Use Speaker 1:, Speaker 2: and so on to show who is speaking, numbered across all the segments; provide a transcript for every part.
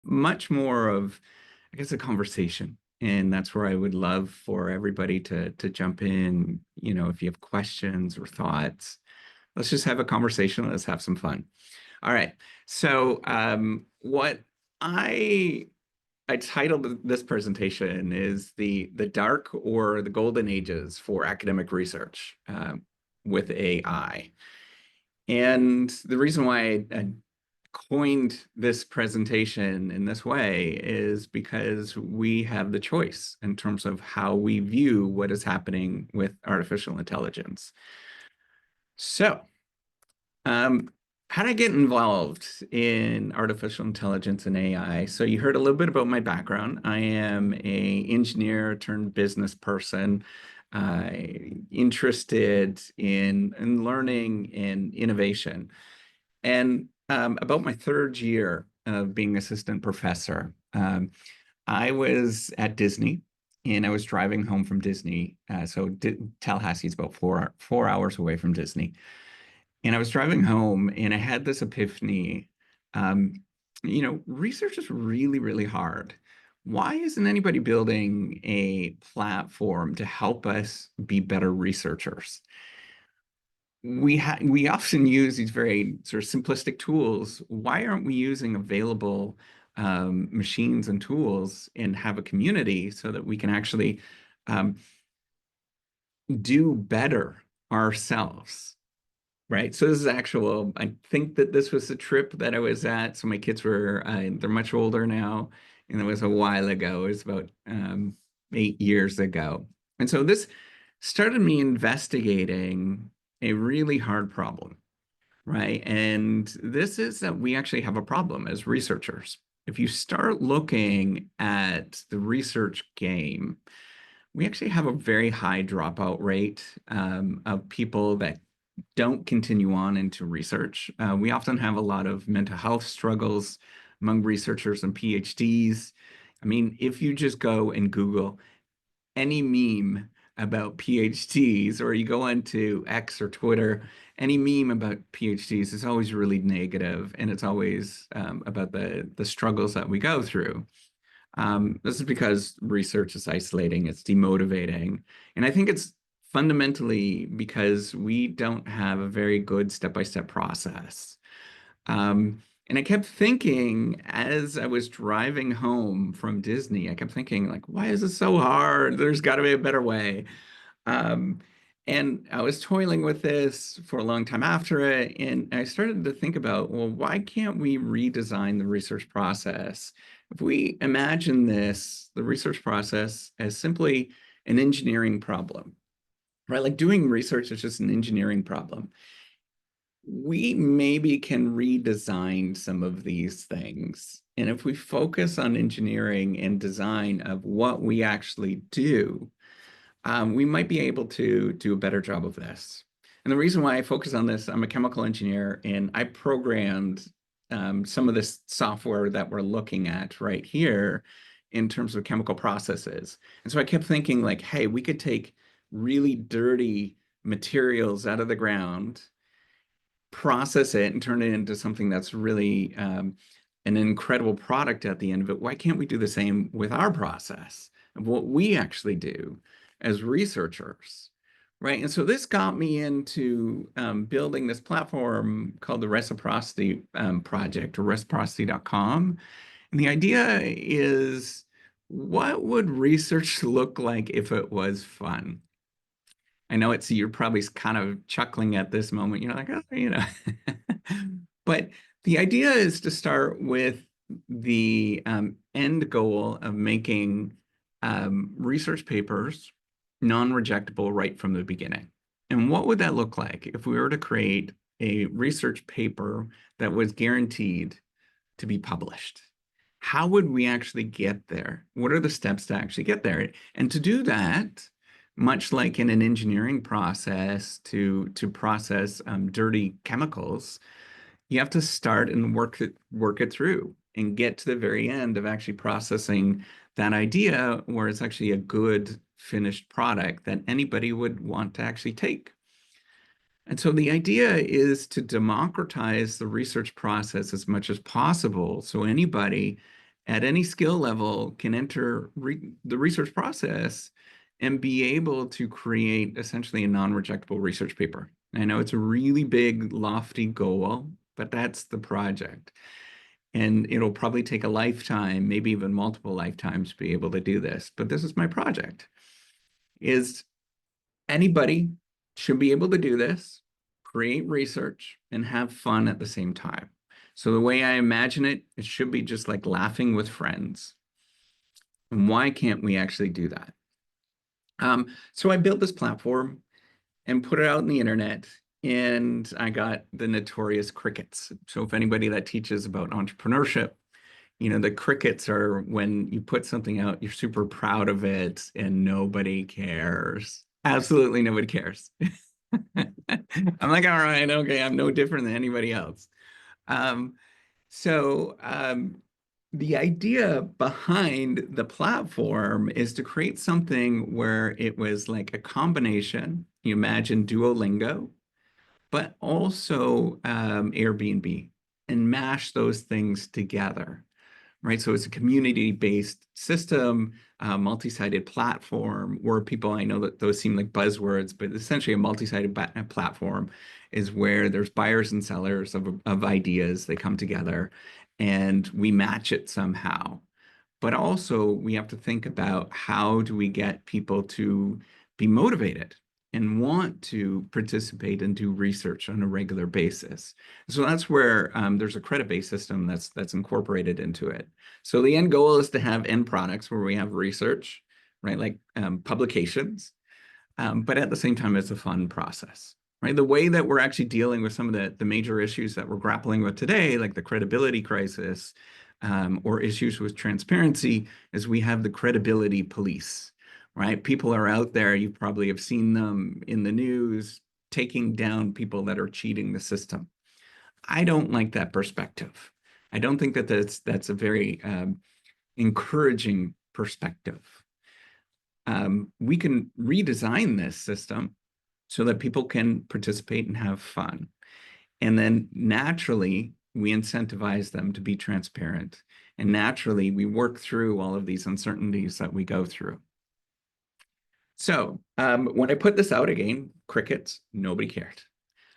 Speaker 1: much more of, I guess, a conversation. And that's where I would love for everybody to jump in. If you have questions or thoughts, let's just have a conversation. Let's have some fun. All right. So, what I I titled this presentation is the dark or the golden ages for academic research with AI. And the reason why I coined this presentation in this way is because we have the choice in terms of how we view what is happening with artificial intelligence. So, um, how did I get involved in artificial intelligence and AI? So you heard a little bit about my background. I am a engineer turned business person, interested in learning and innovation. And about my third year of being assistant professor, I was at Disney and I was driving home from Disney. So Tallahassee is about four hours away from Disney. And I was driving home and I had this epiphany. Um, Research is really, really hard. Why isn't anybody building a platform to help us be better researchers? We often use these very sort of simplistic tools. Why aren't we using available machines and tools and have a community so that we can actually um, do better ourselves? Right. So this is actual, I think that this was the trip that I was at. So my kids they're much older now. And it was a while ago. It was about 8 years ago. And so this started me investigating a really hard problem, right? And this is that we actually have a problem as researchers. If you start looking at the research game, we actually have a very high dropout rate of people that don't continue on into research. We often have a lot of mental health struggles among researchers and PhDs. I mean, if you just go and Google any meme about PhDs, or you go onto X or Twitter, any meme about PhDs is always really negative, and it's always about the struggles that we go through. This is because research is isolating, it's demotivating. And I think it's fundamentally because we don't have a very good step-by-step process. And I kept thinking as I was driving home from Disney, I kept thinking, like, why is it so hard? There's got to be a better way. Um, and I was toiling with this for a long time after it. And I started to think about, well, why can't we redesign the research process? If we imagine the research process as simply an engineering problem, right? Like doing research is just an engineering problem. We maybe can redesign some of these things. And if we focus on engineering and design of what we actually do, we might be able to do a better job of this. And the reason why I focus on this, I'm a chemical engineer and I programmed some of this software that we're looking at right here in terms of chemical processes. And so I kept thinking like, hey, we could take really dirty materials out of the ground, process it and turn it into something that's really an incredible product at the end of it. Why can't we do the same with our process of what we actually do as researchers, right? And so this got me into building this platform called the Reciprocity Project, or reciprocity.com. And the idea is, what would research look like if it was fun? I know you're probably kind of chuckling at this moment. You're like, oh. But the idea is to start with the end goal of making research papers non-rejectable right from the beginning. And what would that look like if we were to create a research paper that was guaranteed to be published? How would we actually get there? What are the steps to actually get there? And to do that, much like in an engineering process to process dirty chemicals, you have to start and work it through and get to the very end of actually processing that idea where it's actually a good finished product that anybody would want to actually take. And so the idea is to democratize the research process as much as possible so anybody at any skill level can enter the research process and be able to create essentially a non-rejectable research paper. I know it's a really big, lofty goal, but that's the project. And it'll probably take a lifetime, maybe even multiple lifetimes to be able to do this. But this is my project, is anybody should be able to do this, create research, and have fun at the same time. So the way I imagine it, it should be just like laughing with friends. And why can't we actually do that? So I built this platform and put it out on the internet, and I got the notorious crickets. So if anybody that teaches about entrepreneurship, you know, the crickets are when you put something out, you're super proud of it, and nobody cares. Absolutely nobody cares. I'm like, all right, okay, I'm no different than anybody else. Um, so the idea behind the platform is to create something where it was like a combination. You imagine Duolingo, but also Airbnb, and mash those things together, right? So it's a community-based system, multi-sided platform where people, I know that those seem like buzzwords, but essentially a multi-sided platform is where there's buyers and sellers of ideas. They come together and we match it somehow. But also we have to think about how do we get people to be motivated and want to participate and do research on a regular basis. So that's where there's a credit-based system that's incorporated into it. So the end goal is to have end products where we have research, right? Like publications, but at the same time, it's a fun process, right? The way that we're actually dealing with some of the major issues that we're grappling with today, like the credibility crisis, or issues with transparency, is we have the credibility police, right? People are out there, you probably have seen them in the news, taking down people that are cheating the system. I don't like that perspective. I don't think that that's a very encouraging perspective. We can redesign this system so that people can participate and have fun. And then naturally, we incentivize them to be transparent. And naturally, we work through all of these uncertainties that we go through. So when I put this out again, crickets, nobody cared.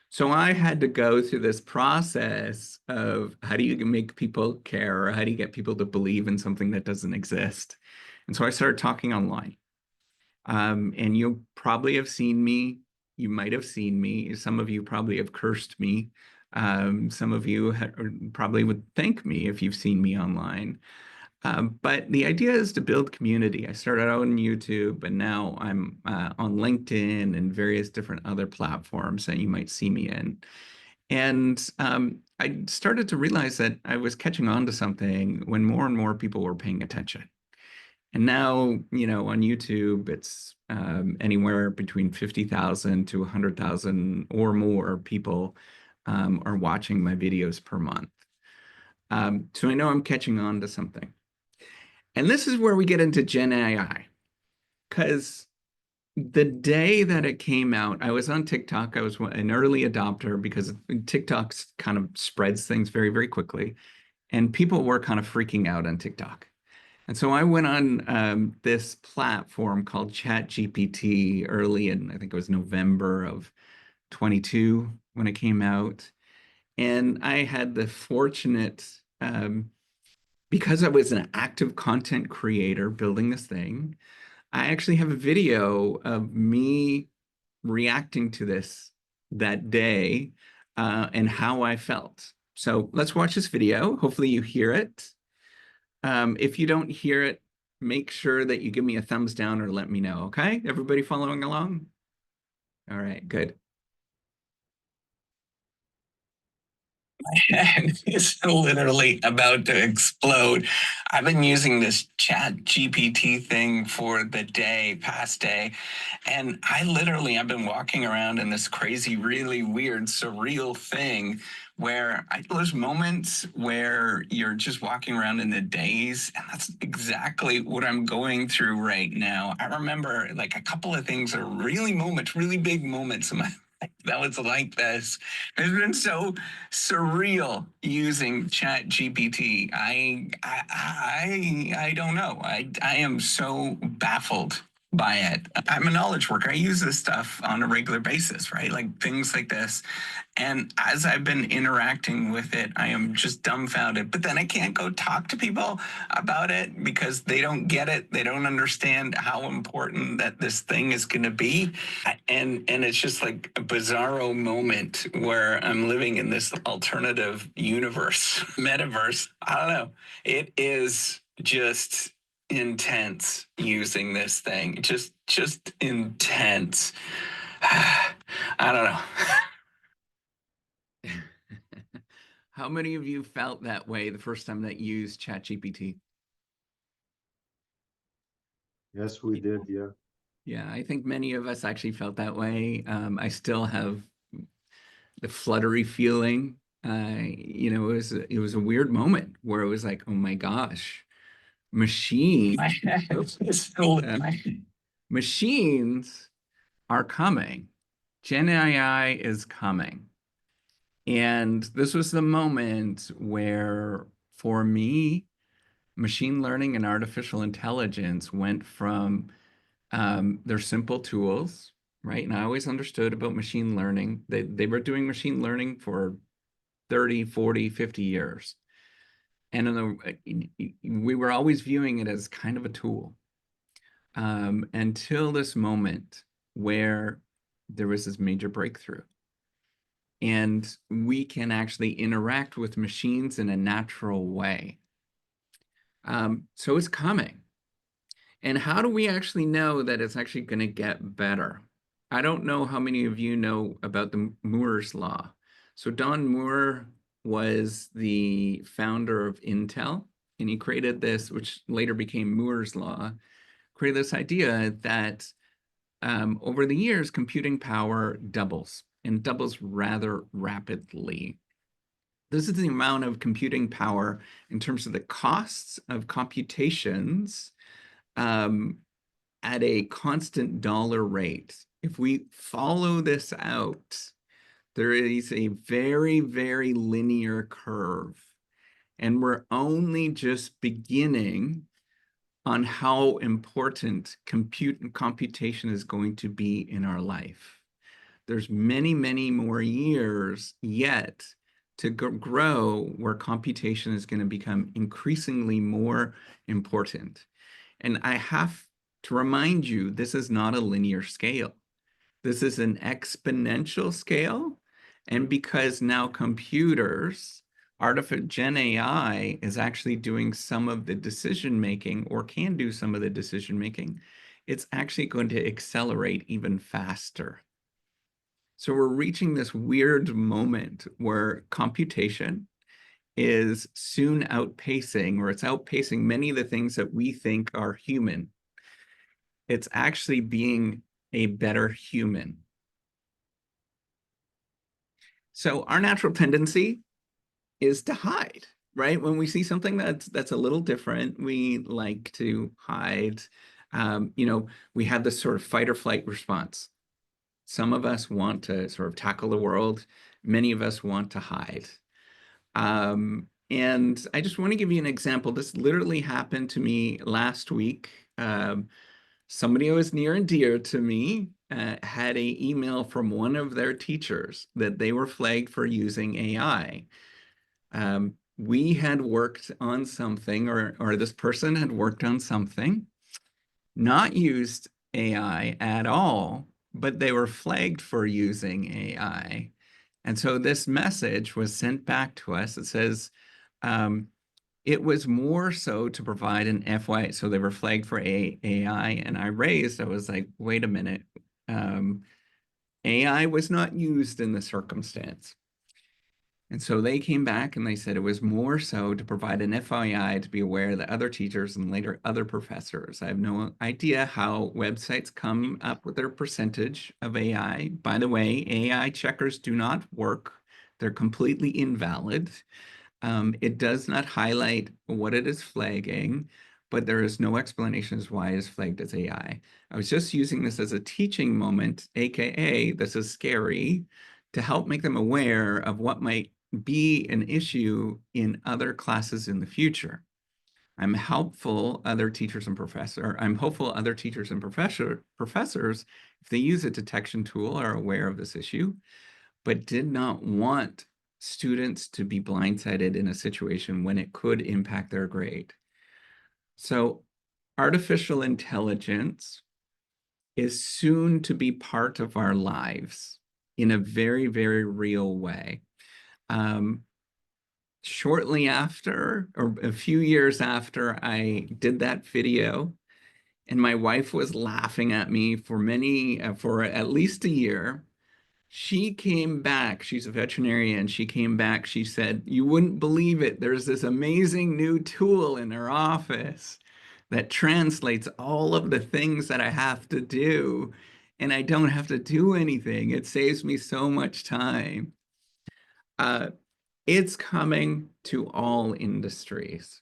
Speaker 1: So I had to go through this process of how do you make people care, or how do you get people to believe in something that doesn't exist? And so I started talking online. And you probably have seen me. You might have seen me. Some of you probably have cursed me. Some of you probably would thank me if you've seen me online. But the idea is to build community. I started out on YouTube, and now I'm on LinkedIn and various different other platforms that you might see me in. And I started to realize that I was catching on to something when more and more people were paying attention. And now, you know, on YouTube, it's anywhere between 50,000 to 100,000 or more people are watching my videos per month. So I know I'm catching on to something. And this is where we get into Gen AI, because the day that it came out, I was on TikTok. I was an early adopter because TikTok kind of spreads things very, very quickly. And people were kind of freaking out on TikTok. And so I went on this platform called ChatGPT early in, I think it was November of 22 when it came out. And I had the fortunate, because I was an active content creator building this thing, I actually have a video of me reacting to this that day and how I felt. So let's watch this video. Hopefully you hear it. If you don't hear it, make sure that you give me a thumbs down or let me know, okay? Everybody following along? All right, good.
Speaker 2: And it's literally about to explode. I've been using this chat GPT thing for the past day, and I've been walking around in this crazy, really weird, surreal thing where there's moments where you're just walking around in the daze, and that's exactly what I'm going through right now. I remember like a couple of things are really big moments in my that was like this. It's been so surreal using Chat GPT. I don't know. I am so baffled by it. I'm a knowledge worker. I use this stuff on a regular basis, right? Like things like this. And as I've been interacting with it, I am just dumbfounded. But then I can't go talk to people about it because they don't get it. They don't understand how important that this thing is going to be. And it's just like a bizarro moment where I'm living in this alternative universe, metaverse. I don't know. It is just intense using this thing. Just intense. I don't know.
Speaker 1: How many of you felt that way the first time that you used ChatGPT?
Speaker 3: Yes, we did. Yeah.
Speaker 1: Yeah, I think many of us actually felt that way. I still have the fluttery feeling. It was a weird moment where it was like, oh my gosh, machines, machines are coming. Gen AI is coming. And this was the moment where, for me, machine learning and artificial intelligence went from they're simple tools, right? And I always understood about machine learning. They were doing machine learning for 30, 40, 50 years. And we were always viewing it as kind of a tool until this moment where there was this major breakthrough. And we can actually interact with machines in a natural way. So it's coming. And how do we actually know that it's actually going to get better? I don't know how many of you know about the Moore's Law. So Don Moore was the founder of Intel, and he created this, which later became Moore's Law, created this idea that over the years, computing power doubles and doubles rather rapidly. This is the amount of computing power in terms of the costs of computations at a constant dollar rate. If we follow this out, there is a very, very linear curve. And we're only just beginning on how important computation is going to be in our life. There's many, many more years yet to grow where computation is going to become increasingly more important. And I have to remind you, this is not a linear scale. This is an exponential scale. And because now computers, artificial Gen AI is actually doing some of the decision making or can do some of the decision making, it's actually going to accelerate even faster. So we're reaching this weird moment where computation is soon outpacing, or it's outpacing many of the things that we think are human. It's actually being a better human. So our natural tendency is to hide, right? When we see something that's a little different, we like to hide. We have this sort of fight or flight response. Some of us want to sort of tackle the world. Many of us want to hide. And I just want to give you an example. This literally happened to me last week. Somebody who was near and dear to me had an email from one of their teachers that they were flagged for using AI. We had worked on something, or this person had worked on something, not used AI at all, but they were flagged for using AI. And so this message was sent back to us. It says, it was more so to provide an FYI. So they were flagged for AI, and I was like, wait a minute. AI was not used in the circumstance. And so they came back and they said it was more so to provide an FYI to be aware that other teachers and later other professors. I have no idea how websites come up with their percentage of AI. By the way, AI checkers do not work. They're completely invalid. It does not highlight what it is flagging. but there is no explanation as why it is flagged as AI. I was just using this as a teaching moment, AKA, this is scary, to help make them aware of what might be an issue in other classes in the future. I'm hopeful other teachers and professors, if they use a detection tool, are aware of this issue, but did not want students to be blindsided in a situation when it could impact their grade. So artificial intelligence is soon to be part of our lives in a very, very real way. Shortly after, or a few years after I did that video, and my wife was laughing at me for at least a year. She came back. She's a veterinarian. She came back. She said, "You wouldn't believe it. There's this amazing new tool in her office that translates all of the things that I have to do, and I don't have to do anything. It saves me so much time." It's coming to all industries.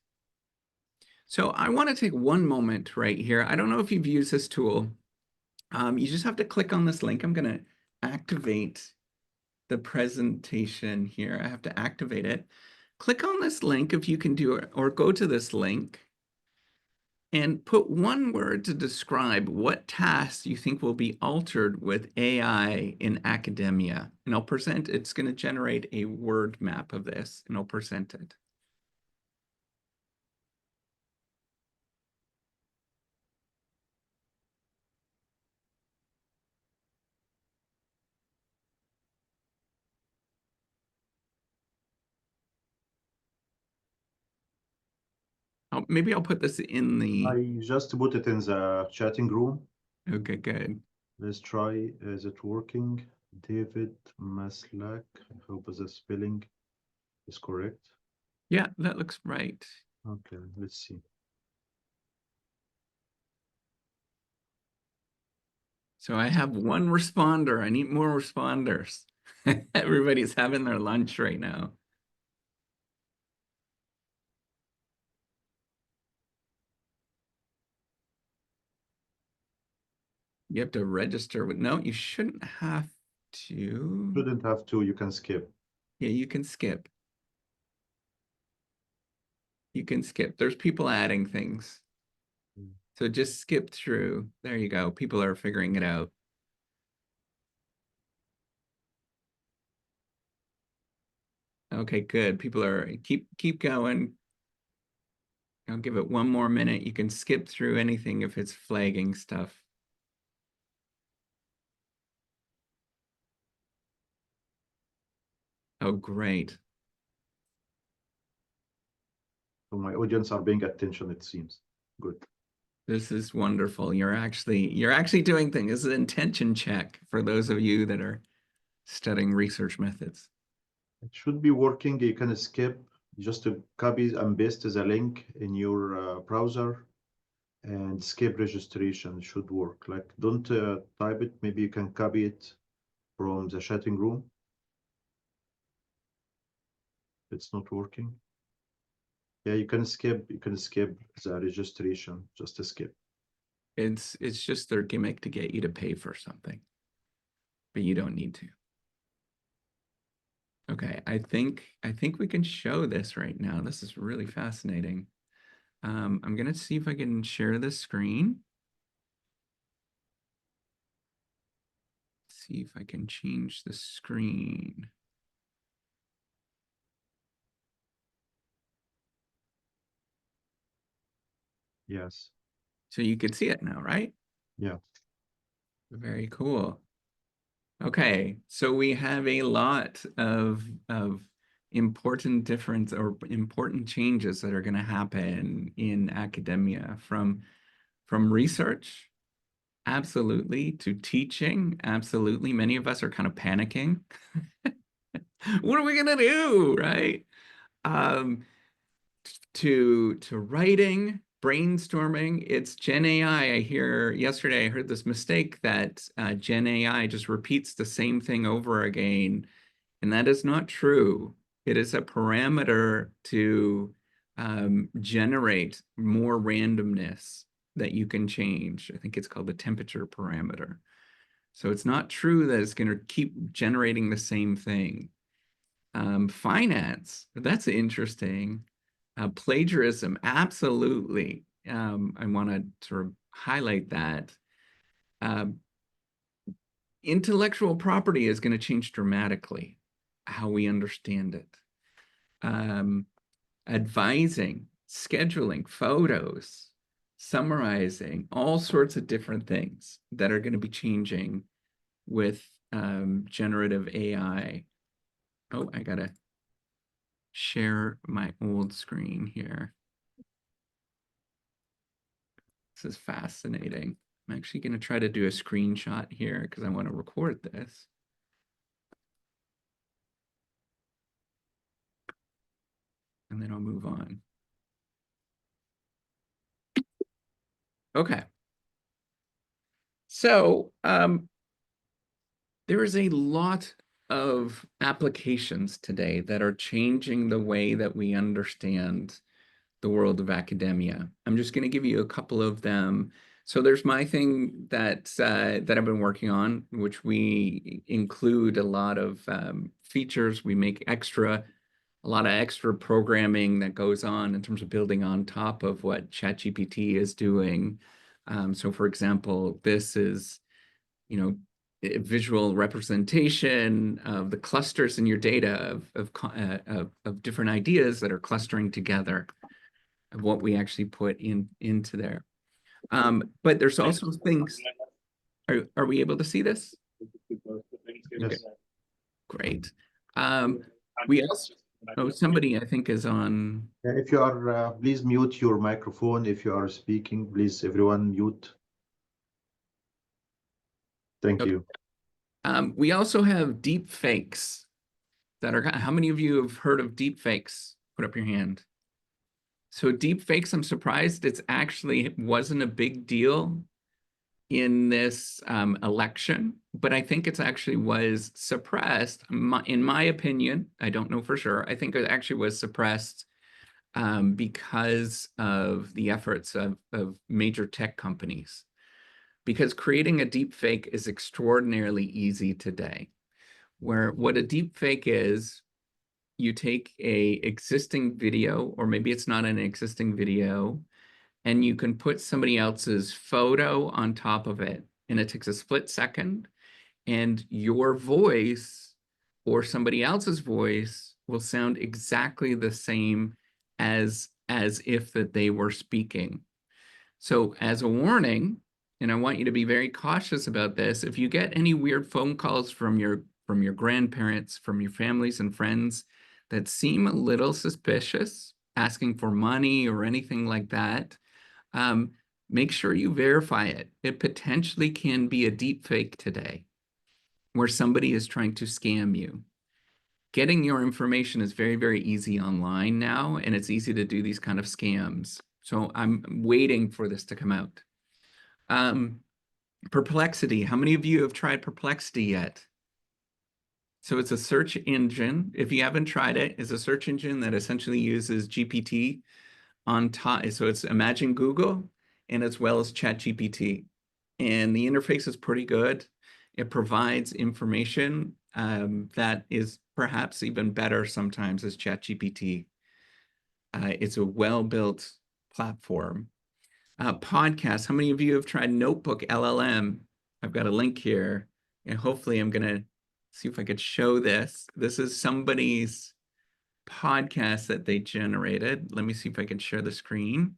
Speaker 1: So I want to take one moment right here. I don't know if you've used this tool. You just have to click on this link. I'm going to activate the presentation here. I have to activate it. Click on this link if you can do it, or go to this link and put one word to describe what tasks you think will be altered with AI in academia. And I'll present, it's going to generate a word map of this, and I'll present it. Maybe I'll put this in the...
Speaker 3: I just put it in the chatting room.
Speaker 1: Okay, good.
Speaker 3: Let's try. Is it working? David Maslach. I hope the spelling is correct.
Speaker 1: Yeah, that looks right.
Speaker 3: Okay, let's see.
Speaker 1: So I have one responder. I need more responders. Everybody's having their lunch right now. You have to register with, no, you shouldn't have to.
Speaker 3: Shouldn't have to, you can skip.
Speaker 1: Yeah, you can skip. You can skip. There's people adding things. So just skip through. There you go. People are figuring it out. Okay, good. People are keep going. I'll give it one more minute. You can skip through anything if it's flagging stuff. Oh, great.
Speaker 3: So my audience are paying attention, it seems. Good.
Speaker 1: This is wonderful. You're actually doing things. This is an intention check for those of you that are studying research methods.
Speaker 3: It should be working. You can skip, just to copy and paste the link in your browser and skip registration. It should work. Like, don't type it. Maybe you can copy it from the chatting room. It's not working. Yeah, you can skip the registration, just to skip.
Speaker 1: It's just their gimmick to get you to pay for something, but you don't need to. Okay, I think we can show this right now. This is really fascinating. I'm gonna see if I can share this screen. See if I can change the screen.
Speaker 3: Yes.
Speaker 1: So you could see it now, right?
Speaker 3: Yeah.
Speaker 1: Very cool. Okay, so we have a lot of important difference or important changes that are going to happen in academia, from research, absolutely, to teaching, absolutely. Many of us are kind of panicking. What are we going to do, right? To writing, brainstorming. It's GenAI. Yesterday I heard this mistake that GenAI just repeats the same thing over again, and that is not true. It is a parameter to generate more randomness that you can change. I think it's called the temperature parameter. So it's not true that it's going to keep generating the same thing. Finance, that's interesting. Plagiarism, absolutely. I want to sort of highlight that. Intellectual property is going to change dramatically how we understand it. Advising, scheduling, photos, summarizing, all sorts of different things that are going to be changing with generative AI. Oh, I gotta share my old screen here. This is fascinating. I'm actually going to try to do a screenshot here because I want to record this. And then I'll move on. Okay. So there is a lot of applications today that are changing the way that we understand the world of academia. I'm just going to give you a couple of them. So there's my thing that I've been working on, which we include a lot of features. We make a lot of extra programming that goes on in terms of building on top of what ChatGPT is doing. So for example, this is, a visual representation of the clusters in your data of different ideas that are clustering together, of what we actually put into there. But there's also things. Are we able to see this? Okay. Great. We also, somebody I think is on.
Speaker 3: If you are, please mute your microphone. If you are speaking, please everyone mute. Thank you.
Speaker 1: We also have deep fakes that are, how many of you have heard of deep fakes? Put up your hand. So deep fakes, I'm surprised it wasn't a big deal in this election, but I think it actually was suppressed. In my opinion, I don't know for sure, I think it actually was suppressed because of the efforts of major tech companies. Because creating a deep fake is extraordinarily easy today. Where what a deep fake is, you take a existing video, or maybe it's not an existing video, and you can put somebody else's photo on top of it, and it takes a split second, and your voice or somebody else's voice will sound exactly the same as if that they were speaking. So as a warning, and I want you to be very cautious about this, if you get any weird phone calls from your grandparents, from your families and friends that seem a little suspicious, asking for money or anything like that, make sure you verify it. It potentially can be a deep fake today, where somebody is trying to scam you. Getting your information is very, very easy online now, and it's easy to do these kind of scams. So I'm waiting for this to come out. Perplexity. How many of you have tried Perplexity yet? So it's a search engine. If you haven't tried it, it's a search engine that essentially uses GPT on top. So it's imagine Google and as well as ChatGPT. And the interface is pretty good. It provides information that is perhaps even better sometimes as ChatGPT. It's a well-built platform. Podcasts. How many of you have tried Notebook LLM? I've got a link here, and hopefully I'm going to see if I could show this. This is somebody's podcast that they generated. Let me see if I can share the screen.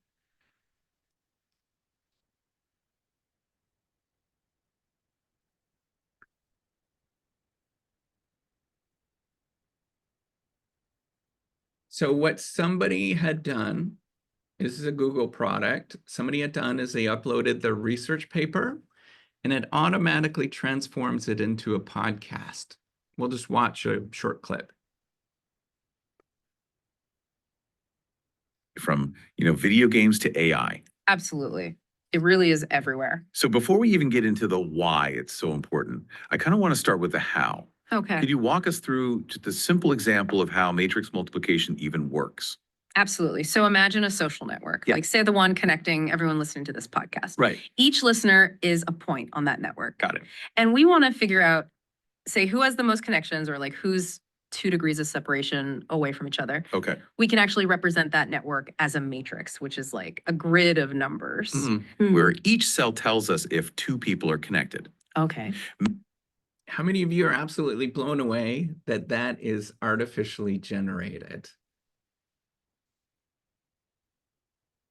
Speaker 1: So what somebody had done, this is a Google product, somebody had done is they uploaded the research paper, and it automatically transforms it into a podcast. We'll just watch a short clip.
Speaker 4: From, video games to AI.
Speaker 5: Absolutely. It really is everywhere.
Speaker 4: So before we even get into the why it's so important, I kind of want to start with the how.
Speaker 5: Okay.
Speaker 4: Could you walk us through just a simple example of how matrix multiplication even works?
Speaker 5: Absolutely. So imagine a social network,
Speaker 4: Yeah.
Speaker 5: like say the one connecting everyone listening to this podcast.
Speaker 4: Right.
Speaker 5: Each listener is a point on that network.
Speaker 4: Got it.
Speaker 5: And we want to figure out, say, who has the most connections or like who's 2 degrees of separation away from each other.
Speaker 4: Okay.
Speaker 5: We can actually represent that network as a matrix, which is like a grid of numbers.
Speaker 4: Where each cell tells us if 2 people are connected.
Speaker 5: Okay.
Speaker 1: How many of you are absolutely blown away that that is artificially generated?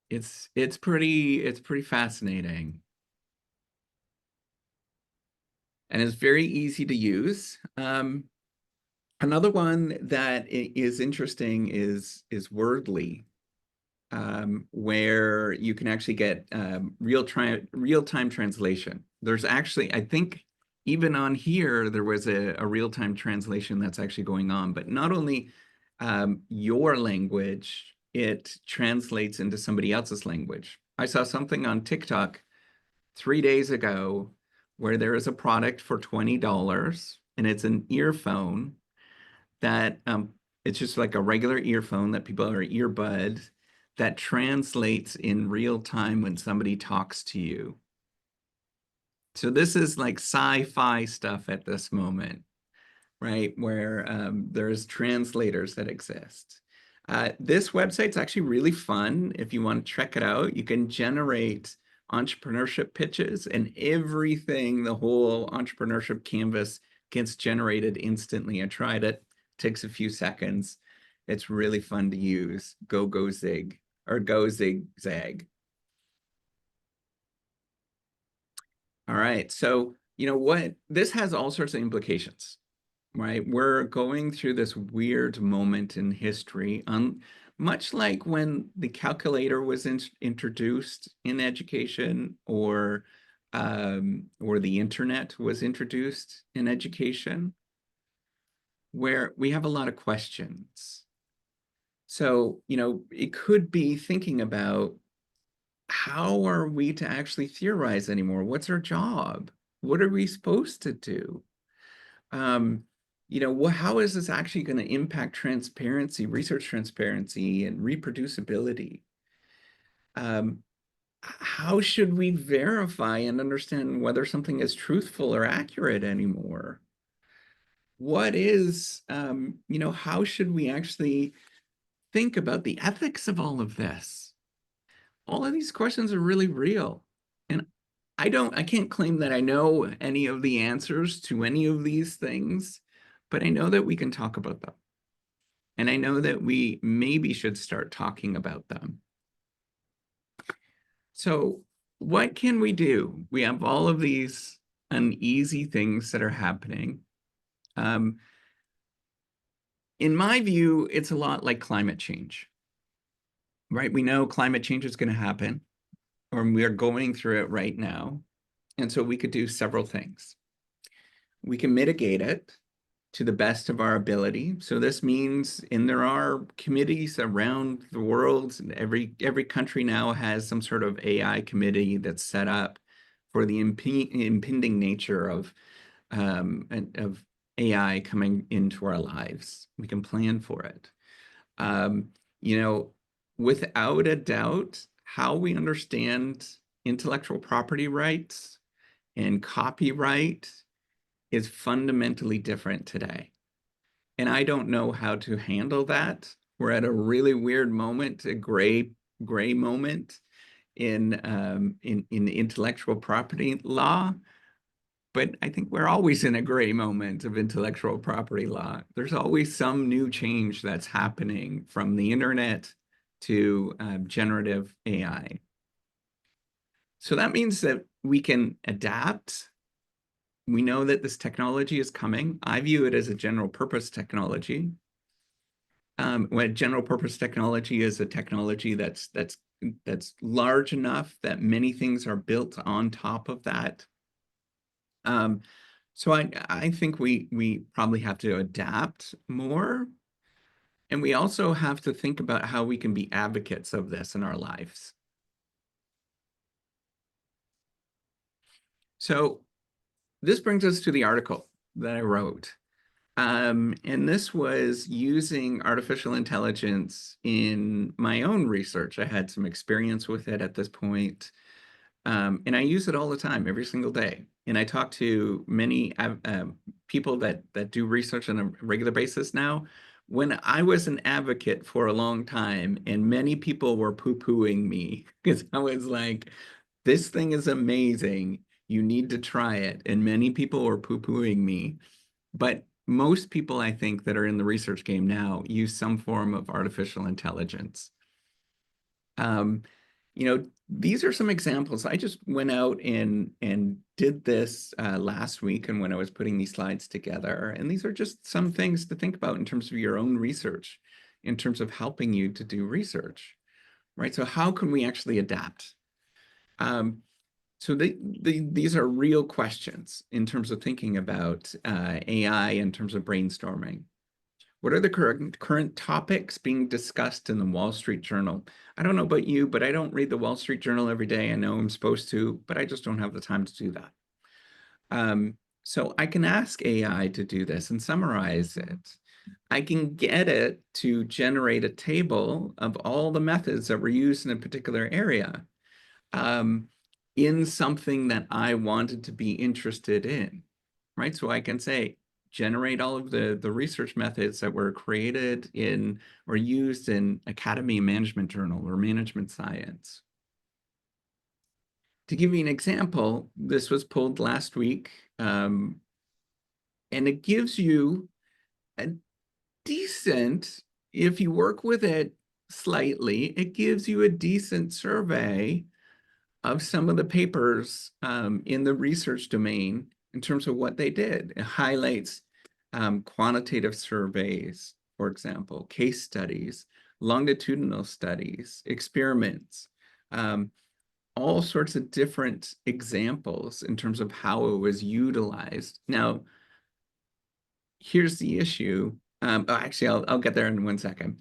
Speaker 1: It's pretty fascinating. And it's very easy to use. Another one that is interesting is Wordly, where you can actually get real-time translation. There's actually, I think, even on here, there was a real-time translation that's actually going on. But not only your language, it translates into somebody else's language. I saw something on TikTok 3 days ago where there is a product for $20, and it's an earphone that it's just like a regular earphone that people are earbud that translates in real time when somebody talks to you. So this is like sci-fi stuff at this moment, right? Where there's translators that exist. This website's actually really fun. If you want to check it out, you can generate entrepreneurship pitches, and everything, the whole entrepreneurship canvas gets generated instantly. I tried it. Takes a few seconds. It's really fun to use. Go zig or go zigzag. All right. So, you know what? This has all sorts of implications, right? We're going through this weird moment in history, much like when the calculator was introduced in education, or the internet was introduced in education, where we have a lot of questions. So, you know, it could be thinking about, how are we to actually theorize anymore? What's our job? What are we supposed to do? You know, how is this actually going to impact transparency, research transparency, and reproducibility? How should we verify and understand whether something is truthful or accurate anymore? What is, you know, how should we actually think about the ethics of all of this? All of these questions are really real. And I can't claim that I know any of the answers to any of these things, but I know that we can talk about them. And I know that we maybe should start talking about them. So what can we do? We have all of these uneasy things that are happening. In my view, it's a lot like climate change, right? We know climate change is going to happen, or we are going through it right now. And so we could do several things. We can mitigate it to the best of our ability. So this means, and there are committees around the world, and every country now has some sort of AI committee that's set up for the impending nature of AI coming into our lives. We can plan for it. You know, without a doubt, how we understand intellectual property rights and copyright is fundamentally different today. And I don't know how to handle that. We're at a really weird moment, a gray moment in intellectual property law. But I think we're always in a gray moment of intellectual property law. There's always some new change that's happening, from the internet to generative AI. So that means that we can adapt. We know that this technology is coming. I view it as a general purpose technology. When general purpose technology is a technology that's large enough that many things are built on top of that. So I think we probably have to adapt more. And we also have to think about how we can be advocates of this in our lives. So this brings us to the article that I wrote. And this was using artificial intelligence in my own research. I had some experience with it at this point. And I use it all the time, every single day. And I talk to many people that do research on a regular basis now. When I was an advocate for a long time, and many people were poo-pooing me because I was like, this thing is amazing. You need to try it. And many people were poo-pooing me. But most people, I think, that are in the research game now use some form of artificial intelligence. You know, these are some examples. I just went out and did this last week, and when I was putting these slides together, and these are just some things to think about in terms of your own research, in terms of helping you to do research, right? So how can we actually adapt? So these are real questions in terms of thinking about AI in terms of brainstorming. What are the current topics being discussed in the Wall Street Journal? I don't know about you, but I don't read the Wall Street Journal every day. I know I'm supposed to, but I just don't have the time to do that. So I can ask AI to do this and summarize it. I can get it to generate a table of all the methods that were used in a particular area in something that I wanted to be interested in, right? So I can say, generate all of the research methods that were created in or used in Academy Management Journal or Management Science. To give you an example, this was pulled last week, and it gives you a decent, if you work with it slightly, it gives you a decent survey of some of the papers in the research domain in terms of what they did. It highlights quantitative surveys, for example, case studies, longitudinal studies, experiments, all sorts of different examples in terms of how it was utilized. Now, here's the issue. Actually, I'll get there in 1 second.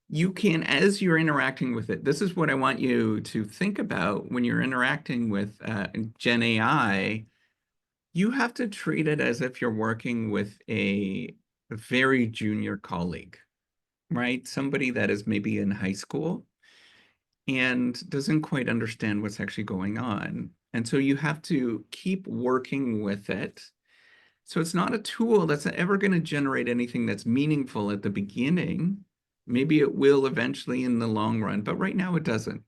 Speaker 1: You can, as you're interacting with it, this is what I want you to think about when you're interacting with GenAI. You have to treat it as if you're working with a very junior colleague, right? Somebody that is maybe in high school and doesn't quite understand what's actually going on. And so you have to keep working with it. So it's not a tool that's ever going to generate anything that's meaningful at the beginning. Maybe it will eventually in the long run, but right now it doesn't.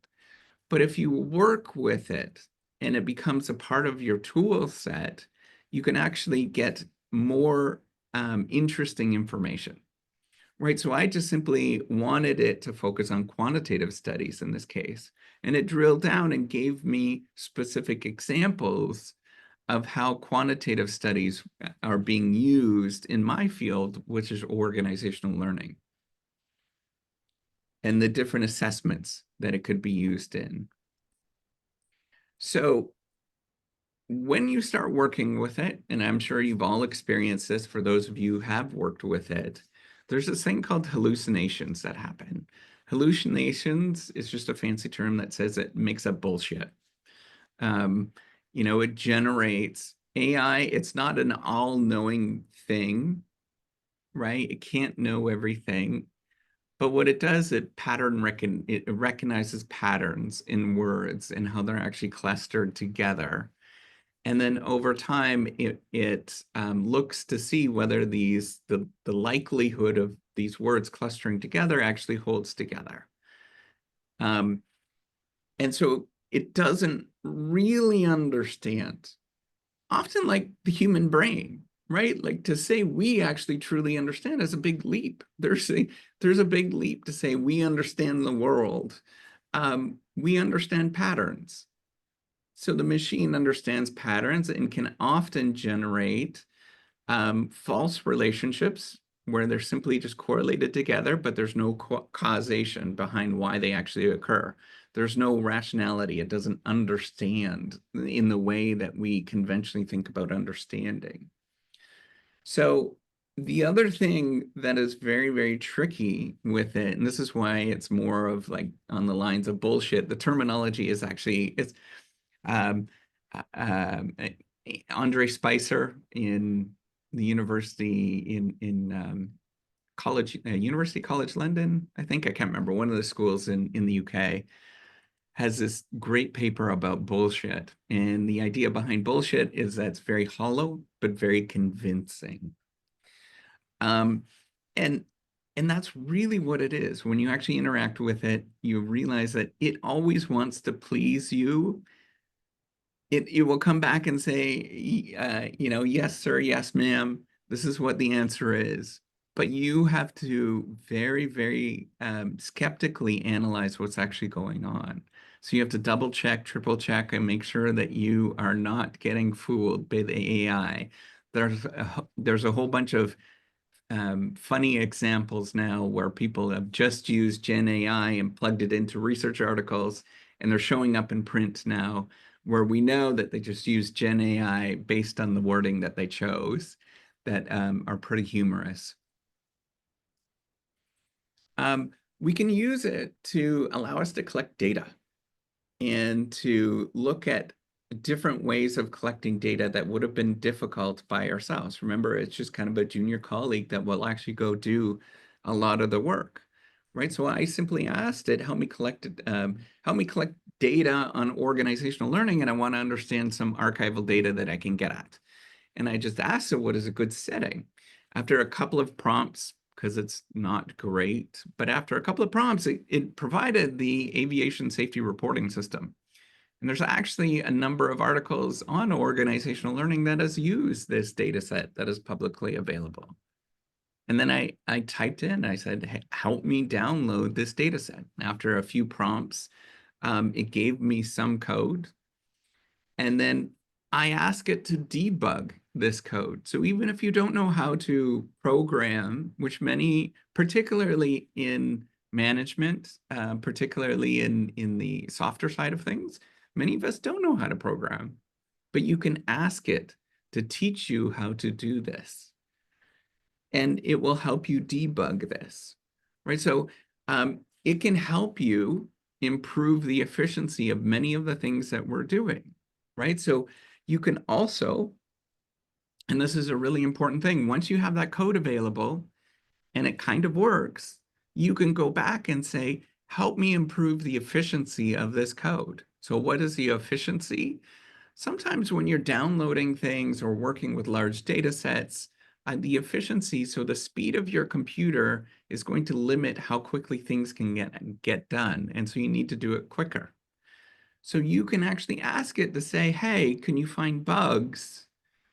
Speaker 1: But if you work with it and it becomes a part of your tool set, you can actually get more interesting information, right? So I just simply wanted it to focus on quantitative studies in this case, and it drilled down and gave me specific examples of how quantitative studies are being used in my field, which is organizational learning, and the different assessments that it could be used in. So when you start working with it, and I'm sure you've all experienced this for those of you who have worked with it, there's this thing called hallucinations that happen. Hallucinations is just a fancy term that says it makes up bullshit. You know, it generates AI. It's not an all-knowing thing, right? It can't know everything. But what it does, it recognizes patterns in words and how they're actually clustered together. And then over time, it looks to see whether the likelihood of these words clustering together actually holds together. And so it doesn't really understand, often like the human brain, right? Like to say we actually truly understand is a big leap. There's a big leap to say we understand the world. We understand patterns. So the machine understands patterns and can often generate false relationships where they're simply just correlated together, but there's no causation behind why they actually occur. There's no rationality. It doesn't understand in the way that we conventionally think about understanding. So the other thing that is very, very tricky with it, and this is why it's more of like on the lines of bullshit, the terminology is actually, Andre Spicer in the university in University College London, I think. I can't remember. One of the schools in the UK has this great paper about bullshit. And the idea behind bullshit is that it's very hollow, but very convincing. Um, and and that's really what it is. When you actually interact with it, you realize that it always wants to please you. It will come back and say, yes, sir, yes, ma'am. This is what the answer is. But you have to very, very skeptically analyze what's actually going on. So you have to double check, triple check, and make sure that you are not getting fooled by the AI. There's a whole bunch of funny examples now where people have just used GenAI and plugged it into research articles, and they're showing up in print now, where we know that they just used GenAI based on the wording that they chose, that are pretty humorous. We can use it to allow us to collect data and to look at different ways of collecting data that would have been difficult by ourselves. Remember, it's just kind of a junior colleague that will actually go do a lot of the work, right? So I simply asked it, help me collect data on organizational learning, and I want to understand some archival data that I can get at. And I just asked it, what is a good setting? After a couple of prompts, because it's not great, but after a couple of prompts, it provided the aviation safety reporting system. And there's actually a number of articles on organizational learning that has used this data set that is publicly available. And then I typed in, I said, hey, help me download this data set. After a few prompts, it gave me some code. And then I ask it to debug this code. So even if you don't know how to program, which many, particularly in management, particularly in the softer side of things, many of us don't know how to program, but you can ask it to teach you how to do this. And it will help you debug this, right? So it can help you improve the efficiency of many of the things that we're doing, right? So you can also, and this is a really important thing, once you have that code available and it kind of works, you can go back and say, help me improve the efficiency of this code. So what is the efficiency? Sometimes when you're downloading things or working with large data sets, the efficiency, so the speed of your computer is going to limit how quickly things can get done. And so you need to do it quicker. So you can actually ask it to say, hey, can you find bugs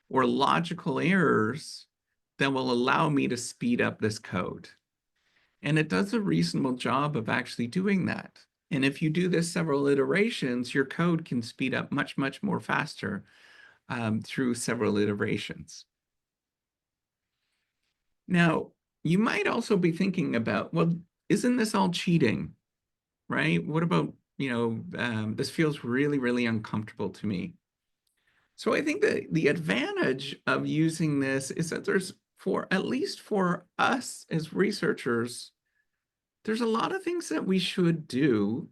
Speaker 1: or logical errors that will allow me to speed up this code? And it does a reasonable job of actually doing that. And if you do this several iterations, your code can speed up much, much more faster through several iterations. Now, you might also be thinking about, well, isn't this all cheating, right? What about, this feels really, really uncomfortable to me. So I think that the advantage of using this is that at least for us as researchers, there's a lot of things that we should do,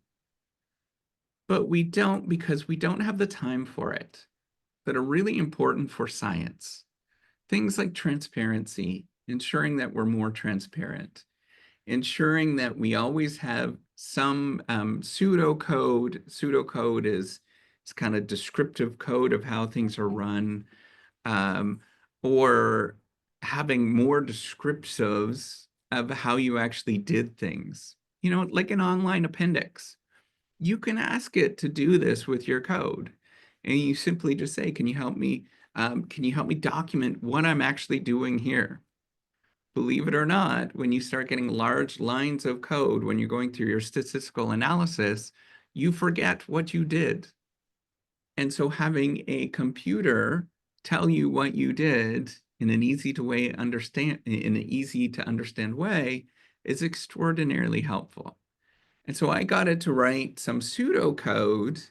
Speaker 1: but we don't because we don't have the time for it, that are really important for science. Things like transparency, ensuring that we're more transparent, ensuring that we always have some pseudocode. Pseudocode is kind of descriptive code of how things are run, or having more descriptives of how you actually did things. Like an online appendix. You can ask it to do this with your code. And you simply just say, can you help me document what I'm actually doing here? Believe it or not, when you start getting large lines of code, when you're going through your statistical analysis, you forget what you did. And so having a computer tell you what you did in an easy to understand way is extraordinarily helpful. And so I got it to write some pseudocode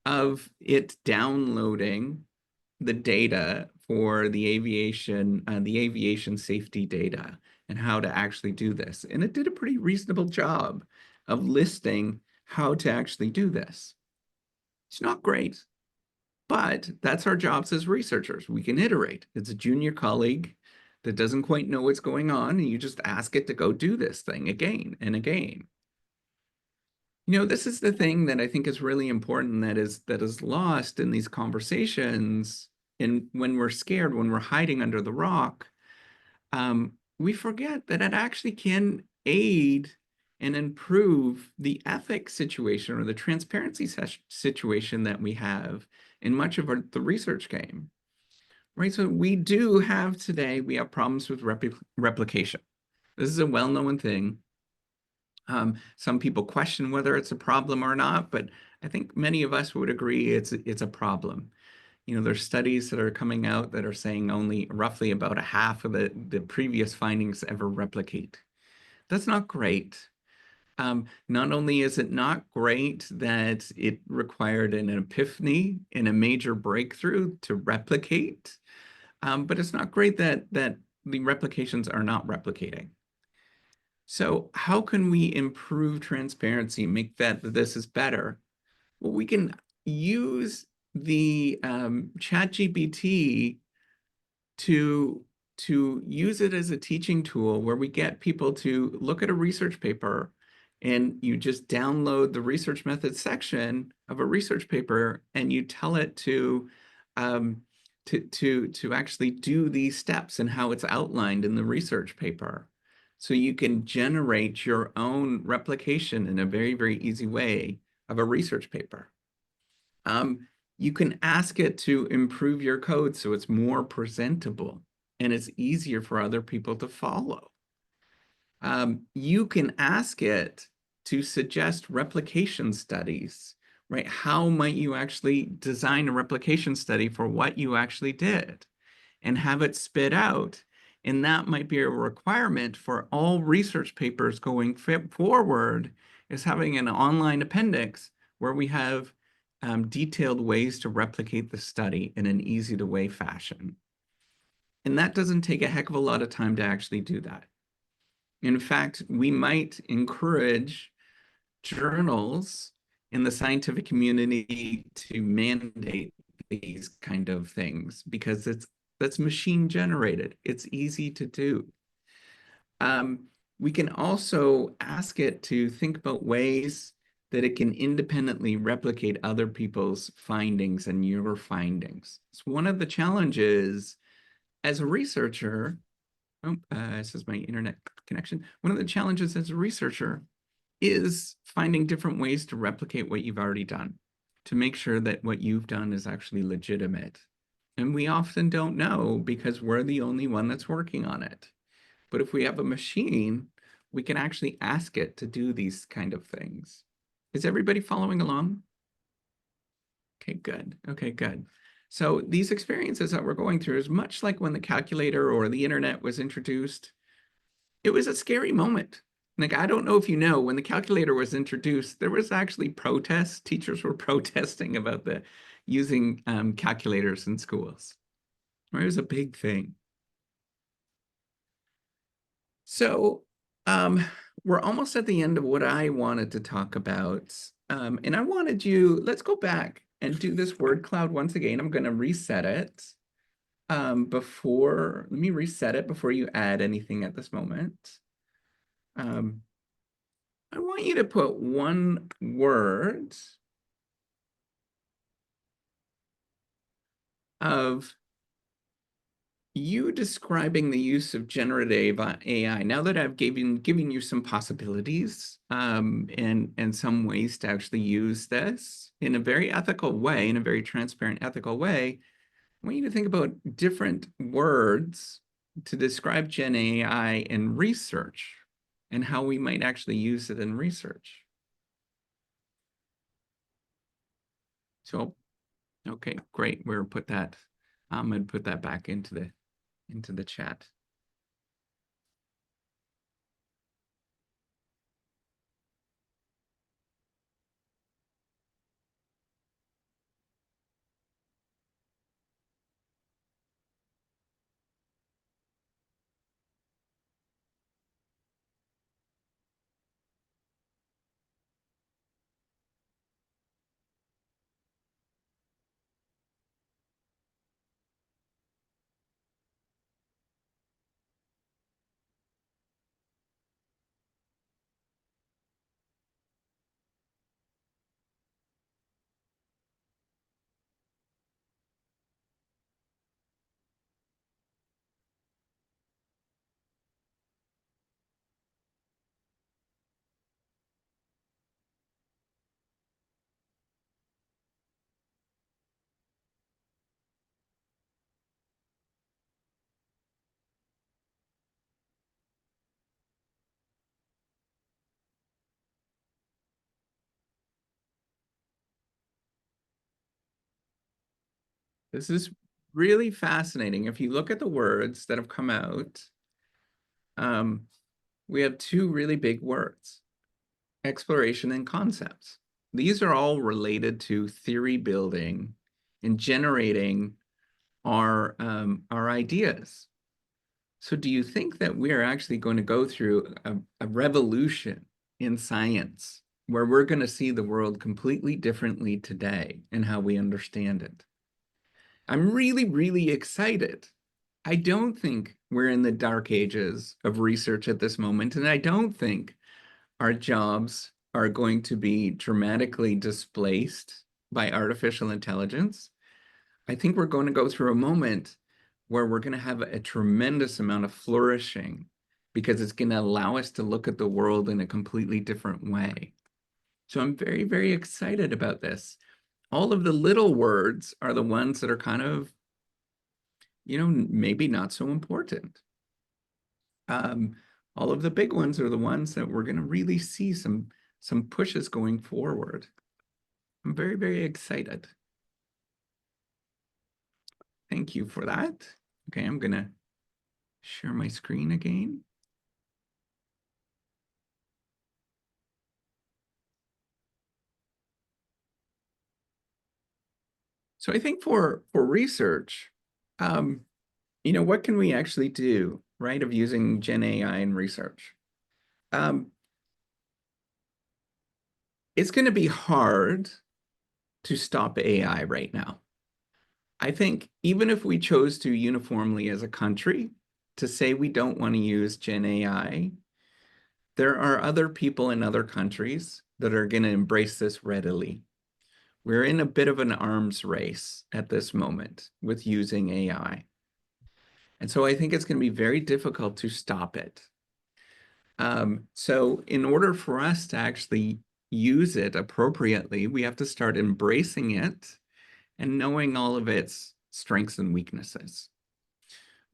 Speaker 1: of it downloading the data for the aviation safety data and how to actually do this. And it did a pretty reasonable job of listing how to actually do this. It's not great, But that's our jobs as researchers. We can iterate. It's a junior colleague that doesn't quite know what's going on, and you just ask it to go do this thing again and again. This is the thing that I think is really important that is lost in these conversations. And when we're scared, when we're hiding under the rock, we forget that it actually can aid and improve the ethics situation or the transparency situation that we have in much of the research game, right? So we have problems with replication. This is a well-known thing. Some people question whether it's a problem or not, but I think many of us would agree it's a problem. There's studies that are coming out that are saying only roughly about a half of the previous findings ever replicate. That's not great. Not only is it not great that it required an epiphany and a major breakthrough to replicate, but it's not great that the replications are not replicating. So how can we improve transparency, make that this is better? Well, we can use the ChatGPT to use it as a teaching tool where we get people to look at a research paper and you just download the research methods section of a research paper and you tell it to actually do these steps and how it's outlined in the research paper. So you can generate your own replication in a very, very easy way of a research paper. You can ask it to improve your code so it's more presentable and it's easier for other people to follow. You can ask it to suggest replication studies, right? How might you actually design a replication study for what you actually did and have it spit out? And that might be a requirement for all research papers going forward, is having an online appendix where we have detailed ways to replicate the study in an easy to way fashion. And that doesn't take a heck of a lot of time to actually do that. In fact, we might encourage journals in the scientific community to mandate these kind of things because that's machine generated. It's easy to do. We can also ask it to think about ways that it can independently replicate other people's findings and your findings. So one of the challenges as a researcher, this is my internet connection. One of the challenges as a researcher is finding different ways to replicate what you've already done, to make sure that what you've done is actually legitimate. And we often don't know because we're the only one that's working on it. But if we have a machine, we can actually ask it to do these kind of things. Is everybody following along? Okay, good. Okay, good. So these experiences that we're going through is much like when the calculator or the internet was introduced. It was a scary moment. Like, I don't know if you know, when the calculator was introduced, there was actually protests. Teachers were protesting about the using calculators in schools. It was a big thing. So we're almost at the end of what I wanted to talk about. And I wanted let's go back and do this word cloud once again. I'm going to reset it let me reset it before you add anything at this moment. I want you to put one word of you describing the use of generative AI. Now that I've given you some possibilities and some ways to actually use this in a very ethical way, in a very transparent, ethical way, I want you to think about different words to describe Gen AI in research and how we might actually use it in research. So, okay, great. I'm going to put that back into the chat. This is really fascinating. If you look at the words that have come out, we have two really big words, exploration and concepts. These are all related to theory building and generating our ideas. So do you think that we are actually going to go through a revolution in science where we're going to see the world completely differently today in how we understand it? I'm really, really excited. I don't think we're in the dark ages of research at this moment, and I don't think our jobs are going to be dramatically displaced by artificial intelligence. I think we're going to go through a moment where we're going to have a tremendous amount of flourishing because it's going to allow us to look at the world in a completely different way. So I'm very, very excited about this. All of the little words are the ones that are kind of, maybe not so important. All of the big ones are the ones that we're going to really see some pushes going forward. I'm very, very excited. Thank you for that. Okay, I'm going to share my screen again. So I think for research, what can we actually do, right, of using GenAI in research? It's going to be hard to stop AI right now. I think even if we chose to uniformly as a country to say we don't want to use GenAI, there are other people in other countries that are going to embrace this readily. We're in a bit of an arms race at this moment with using AI. And so I think it's going to be very difficult to stop it. So in order for us to actually use it appropriately, we have to start embracing it and knowing all of its strengths and weaknesses.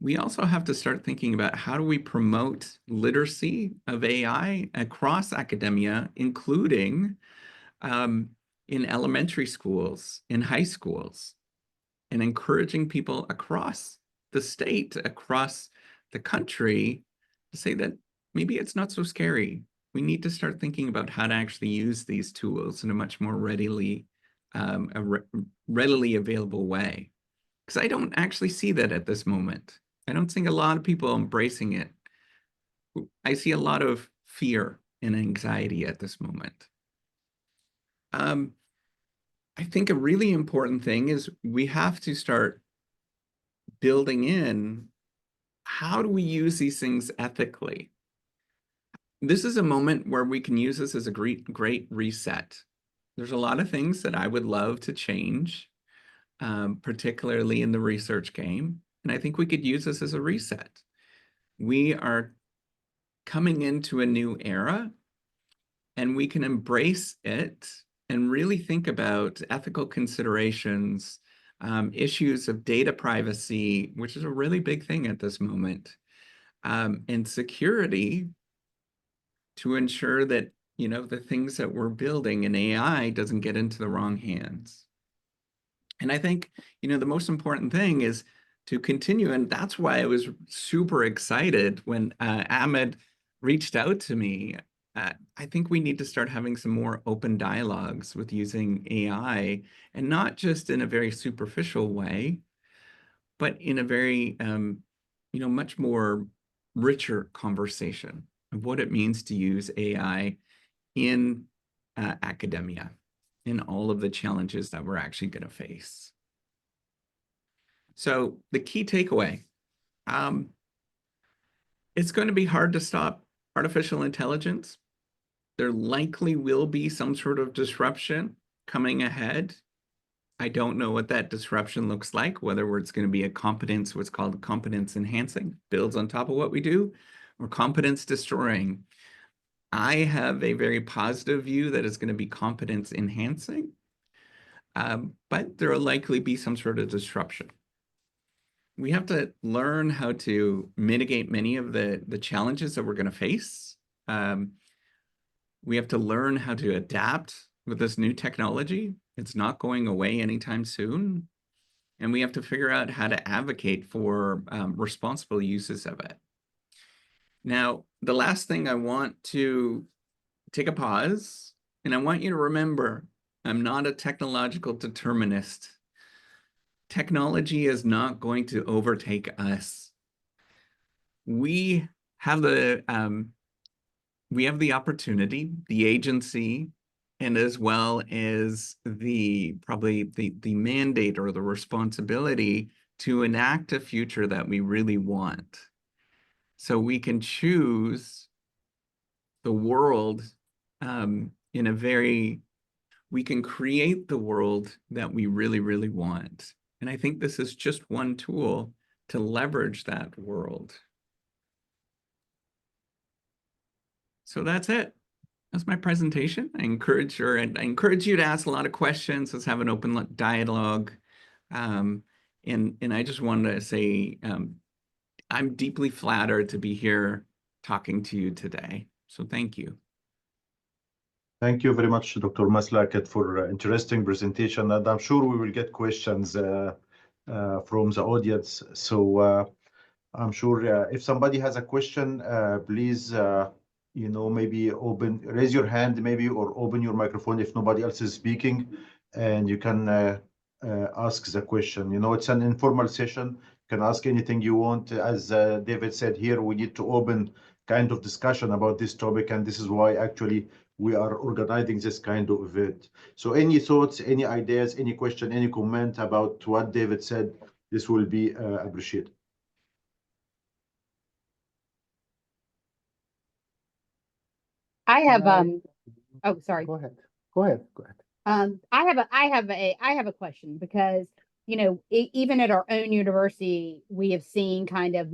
Speaker 1: We also have to start thinking about how do we promote literacy of AI across academia, including in elementary schools, in high schools, and encouraging people across the state, across the country to say that maybe it's not so scary. We need to start thinking about how to actually use these tools in a much more readily available way. Because I don't actually see that at this moment. I don't think a lot of people embracing it. I see a lot of fear and anxiety at this moment. I think a really important thing is we have to start building in how do we use these things ethically? This is a moment where we can use this as a great reset. There's a lot of things that I would love to change, particularly in the research game. And I think we could use this as a reset. We are coming into a new era, and we can embrace it and really think about ethical considerations, issues of data privacy, which is a really big thing at this moment, and security to ensure that, the things that we're building in AI doesn't get into the wrong hands. And I think, the most important thing is to continue. And that's why I was super excited when Ahmed reached out to me. I think we need to start having some more open dialogues with using AI, and not just in a very superficial way, but in a very, much more richer conversation of what it means to use AI in academia, in all of the challenges that we're actually going to face. So the key takeaway, it's going to be hard to stop artificial intelligence. There likely will be some sort of disruption coming ahead. I don't know what that disruption looks like, whether it's going to be a competence, what's called competence enhancing, builds on top of what we do, or competence destroying. I have a very positive view that it's going to be competence enhancing, but there will likely be some sort of disruption. We have to learn how to mitigate many of the challenges that we're going to face. We have to learn how to adapt with this new technology. It's not going away anytime soon. and we have to figure out how to advocate for responsible uses of it. Now, the last thing I want to take a pause, and I want you to remember, I'm not a technological determinist. Technology is not going to overtake us. We have the opportunity, the agency, and as well as probably the mandate or the responsibility to enact a future that we really want. So we can choose the world we can create the world that we really, really want. And I think this is just one tool to leverage that world. So that's it. That's my presentation. I encourage you to ask a lot of questions. Let's have an open dialogue. And I just wanted to say, I'm deeply flattered to be here talking to you today. So thank you.
Speaker 3: Thank you very much, Dr. Maslach, for interesting presentation, and I'm sure we will get questions from the audience. So I'm sure if somebody has a question, please, maybe raise your hand, maybe, or open your microphone if nobody else is speaking, and you can ask the question. It's an informal session. You can ask anything you want. As David said here, we need to open kind of discussion about this topic, and this is why actually we are organizing this kind of event. So any thoughts, any ideas, any question, any comment about what David said, this will be appreciated.
Speaker 6: I have oh, sorry.
Speaker 3: Go ahead.
Speaker 6: I have a question because even at our own university we have seen kind of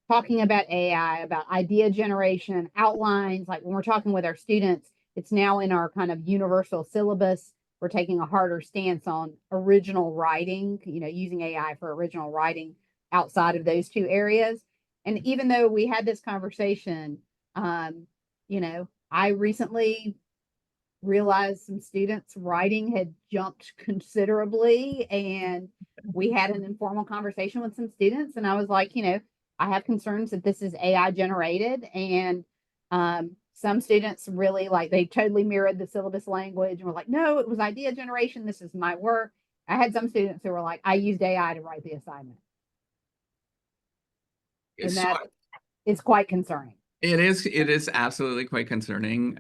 Speaker 6: talking about AI, about idea generation, outlines. Like when we're talking with our students, it's now in our kind of universal syllabus. We're taking a harder stance on original writing, using AI for original writing outside of those two areas. And even though we had this conversation, I recently realized some students' writing had jumped considerably, and we had an informal conversation with some students, and I was like, I have concerns that this is AI generated, and some students really they totally mirrored the syllabus language and were like, no, it was idea generation. This is my work. I had some students who were like, I used AI to write the assignment. And that is quite concerning.
Speaker 1: It is absolutely quite concerning.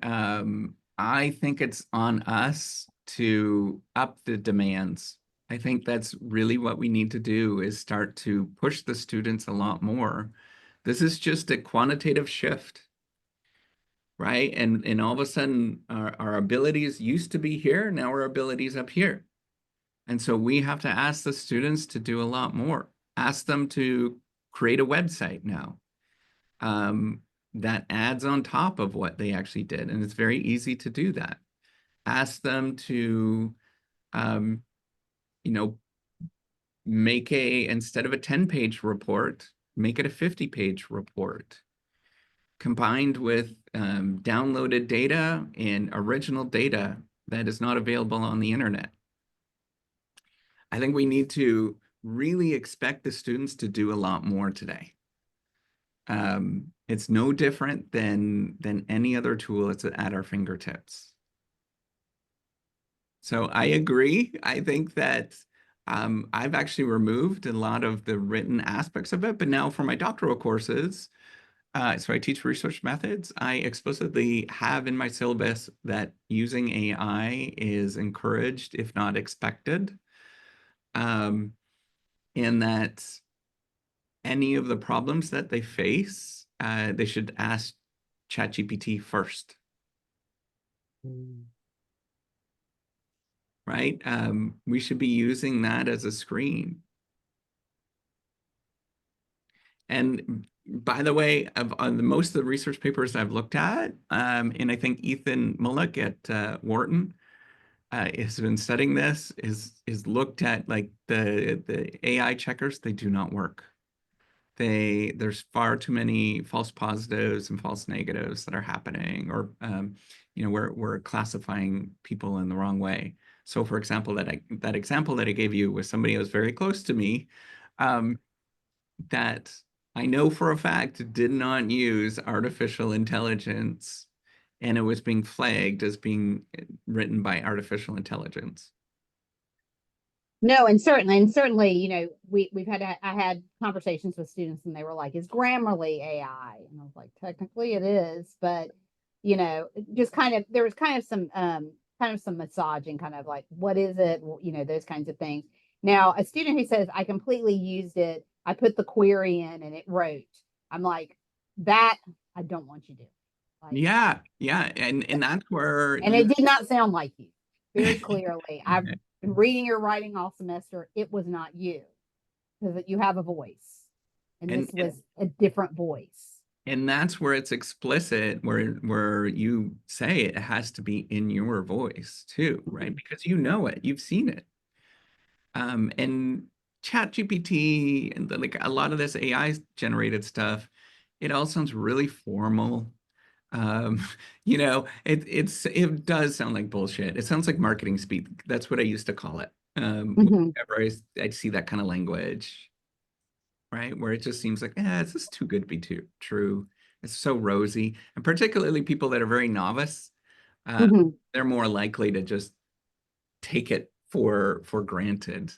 Speaker 1: I think it's on us to up the demands. I think that's really what we need to do, is start to push the students a lot more. This is just a quantitative shift, right? And all of a sudden our abilities used to be here, now our abilities up here. And so we have to ask the students to do a lot more. Ask them to create a website now. That adds on top of what they actually did. And it's very easy to do that. Ask them to, make instead of a 10-page report, make it a 50-page report, combined with downloaded data and original data that is not available on the internet. I think we need to really expect the students to do a lot more today. It's no different than any other tool. It's at our fingertips. So I agree. I think that I've actually removed a lot of the written aspects of it, but now for my doctoral courses, so I teach research methods, I explicitly have in my syllabus that using AI is encouraged, if not expected, and that any of the problems that they face, they should ask ChatGPT first. Right? We should be using that as a screen. And by the way, on most of the research papers I've looked at, and I think Ethan Mullock at Wharton has been studying this, is looked at like the AI checkers, they do not work. There's far too many false positives and false negatives that are happening, or we're classifying people in the wrong way. So for example, that example that I gave you was somebody who was very close to me, that I know for a fact did not use artificial intelligence, and it was being flagged as being written by artificial intelligence.
Speaker 6: No, and certainly, you know, I had conversations with students and they were like, is Grammarly AI? And I was like, technically it is, but you know, just there was kind of some massaging, kind of like, what is it? Well, you know, those kinds of things. Now, a student who says, I completely used it, I put the query in and it wrote. I'm like, that I don't want you to do. Like,
Speaker 1: Yeah, and that's where
Speaker 6: and
Speaker 1: you
Speaker 6: it did not sound like you, very clearly. I've been reading your writing all semester. It was not you, because you have a voice, and
Speaker 1: and
Speaker 6: this was a different voice.
Speaker 1: and that's where it's explicit, where you say it has to be in your voice too, right? Because you know it, you've seen it. And ChatGPT and like a lot of this AI generated stuff, it all sounds really formal. Um, you know, it does sound like bullshit. It sounds like marketing speak. That's what I used to call it.
Speaker 6: Mhm.
Speaker 1: Whenever I see that kind of language, right? Where it just seems like, it's just too good to be true. It's so rosy. And particularly people that are very novice,
Speaker 6: Mhm.
Speaker 1: they're more likely to just take it for granted.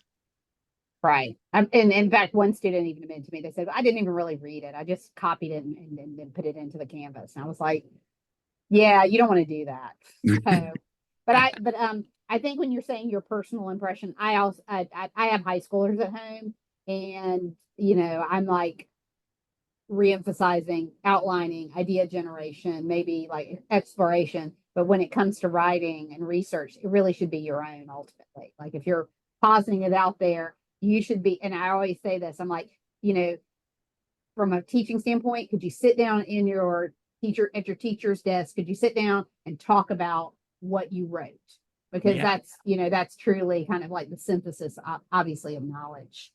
Speaker 6: Right. And in fact, one student even admitted to me, they said, I didn't even really read it. I just copied it and then put it into the Canvas. And I was like, yeah, you don't want to do that. So, I think when you're saying your personal impression, I have high schoolers at home, and you know, I'm like reemphasizing outlining, idea generation, maybe like exploration. But when it comes to writing and research, it really should be your own ultimately. Like if you're positing it out there, you should be, and I always say this, I'm like, you know, from a teaching standpoint, could you sit down in your teacher's desk? Could you sit down and talk about what you wrote? Because
Speaker 1: Yeah.
Speaker 6: that's, you know, that's truly kind of like the synthesis, obviously, of knowledge.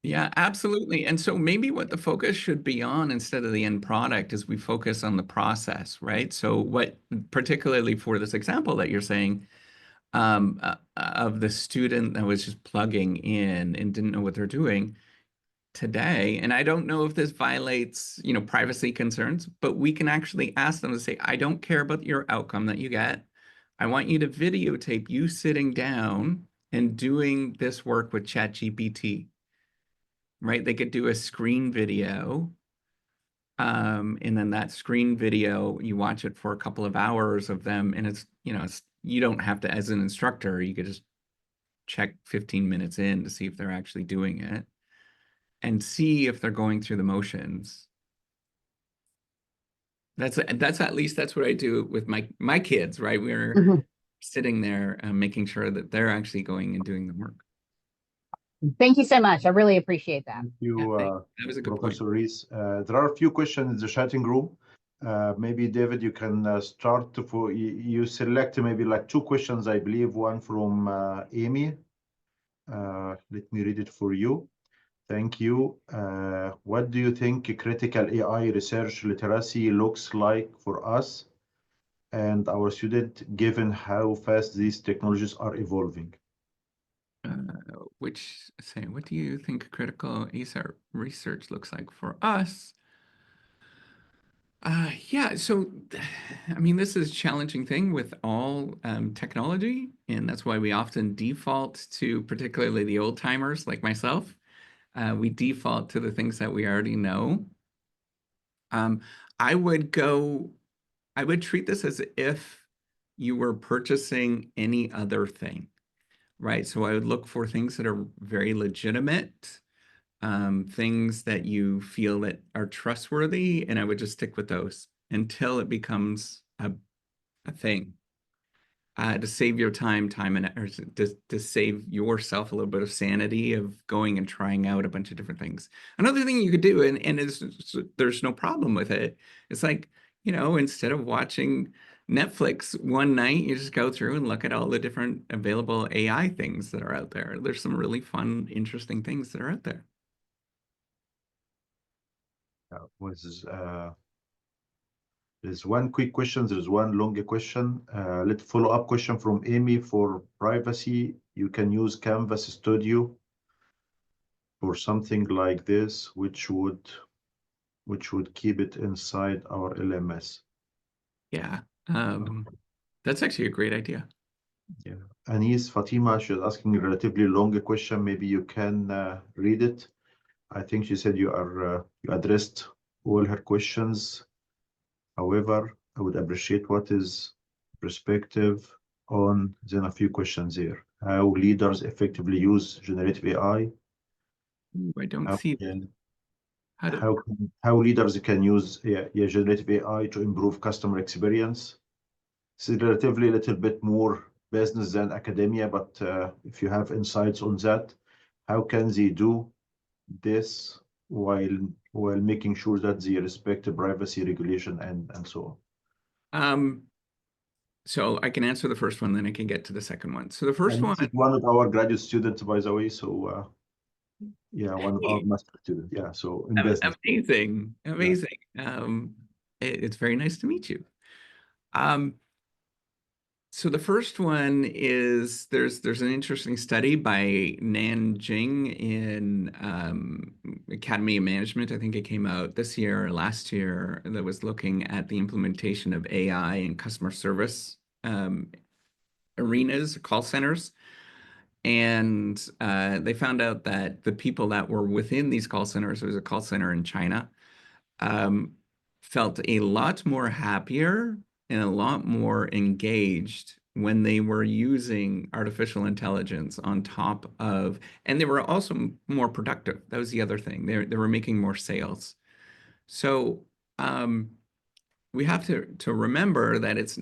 Speaker 1: Yeah, absolutely. And so maybe what the focus should be on instead of the end product is we focus on the process, right? So what, particularly for this example that you're saying, of the student that was just plugging in and didn't know what they're doing today, and I don't know if this violates, privacy concerns, but we can actually ask them to say, I don't care about your outcome that you get. I want you to videotape you sitting down and doing this work with ChatGPT. Right? They could do a screen video. And then that screen video, you watch it for a couple of hours of them, and you don't have to, as an instructor, you could just check 15 minutes in to see if they're actually doing it and see if they're going through the motions. That's at least that's what I do with my kids, right? We're
Speaker 6: Mhm.
Speaker 1: sitting there making sure that they're actually going and doing the work.
Speaker 6: Thank you so much. I really appreciate that.
Speaker 3: Thank you,
Speaker 1: That was a good point.
Speaker 3: Professor Rees. There are a few questions in the chatting room. Maybe David, you can start you select maybe like two questions, I believe, one from Amy. Let me read it for you. Thank you. What do you think critical AI research literacy looks like for us and our student, given how fast these technologies are evolving?
Speaker 1: What do you think critical ASAR research looks like for us? Yeah, so I mean, this is a challenging thing with all technology, and that's why we often default to, particularly the old timers like myself, we default to the things that we already know. Um, I would treat this as if you were purchasing any other thing, right? So I would look for things that are very legitimate, things that you feel that are trustworthy, and I would just stick with those until it becomes a thing. To save your time and or to save yourself a little bit of sanity of going and trying out a bunch of different things. Another thing you could do, and there's no problem with it, it's like, instead of watching Netflix one night, you just go through and look at all the different available AI things that are out there. There's some really fun, interesting things that are out there.
Speaker 3: There's one quick question. There's one long question. Let's follow up question from Amy for privacy. You can use Canvas Studio for something like this, which would keep it inside our LMS.
Speaker 1: Yeah, that's actually a great idea.
Speaker 3: Yeah. Anis Fatima, she's asking a relatively long question. Maybe you can read it. I think she said you addressed all her questions. However, I would appreciate what is perspective on then a few questions here. How leaders effectively use generative AI.
Speaker 1: Ooh, I don't
Speaker 3: How,
Speaker 1: see
Speaker 3: can-
Speaker 1: how to.
Speaker 3: how leaders can use generative AI to improve customer experience. It's relatively a little bit more business than academia, but if you have insights on that, how can they do this while making sure that they respect the privacy regulation and so on?
Speaker 1: So I can answer the first one, then I can get to the second one. So the first
Speaker 3: And
Speaker 1: one,
Speaker 3: this is one of our graduate students, by the way. So yeah, one of our master students. Yeah, so in business.
Speaker 1: amazing, amazing. It's very nice to meet you. So the first one is there's an interesting study by Nan Jing in Academy of Management. I think it came out this year or last year that was looking at the implementation of AI in customer service arenas, call centers. And they found out that the people that were within these call centers, it was a call center in China, felt a lot more happier and a lot more engaged when they were using artificial intelligence on top of, and they were also more productive. That was the other thing. They were making more sales. So we have to remember that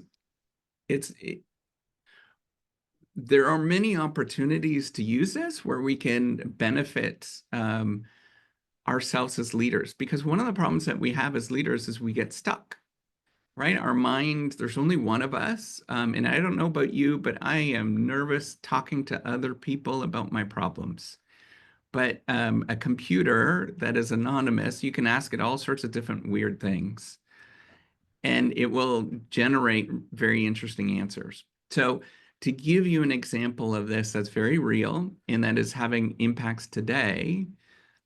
Speaker 1: there are many opportunities to use this where we can benefit ourselves as leaders, because one of the problems that we have as leaders is we get stuck, right? Our mind, there's only one of us. And I don't know about you, but I am nervous talking to other people about my problems. But a computer that is anonymous, you can ask it all sorts of different weird things, and it will generate very interesting answers. So to give you an example of this that's very real and that is having impacts today,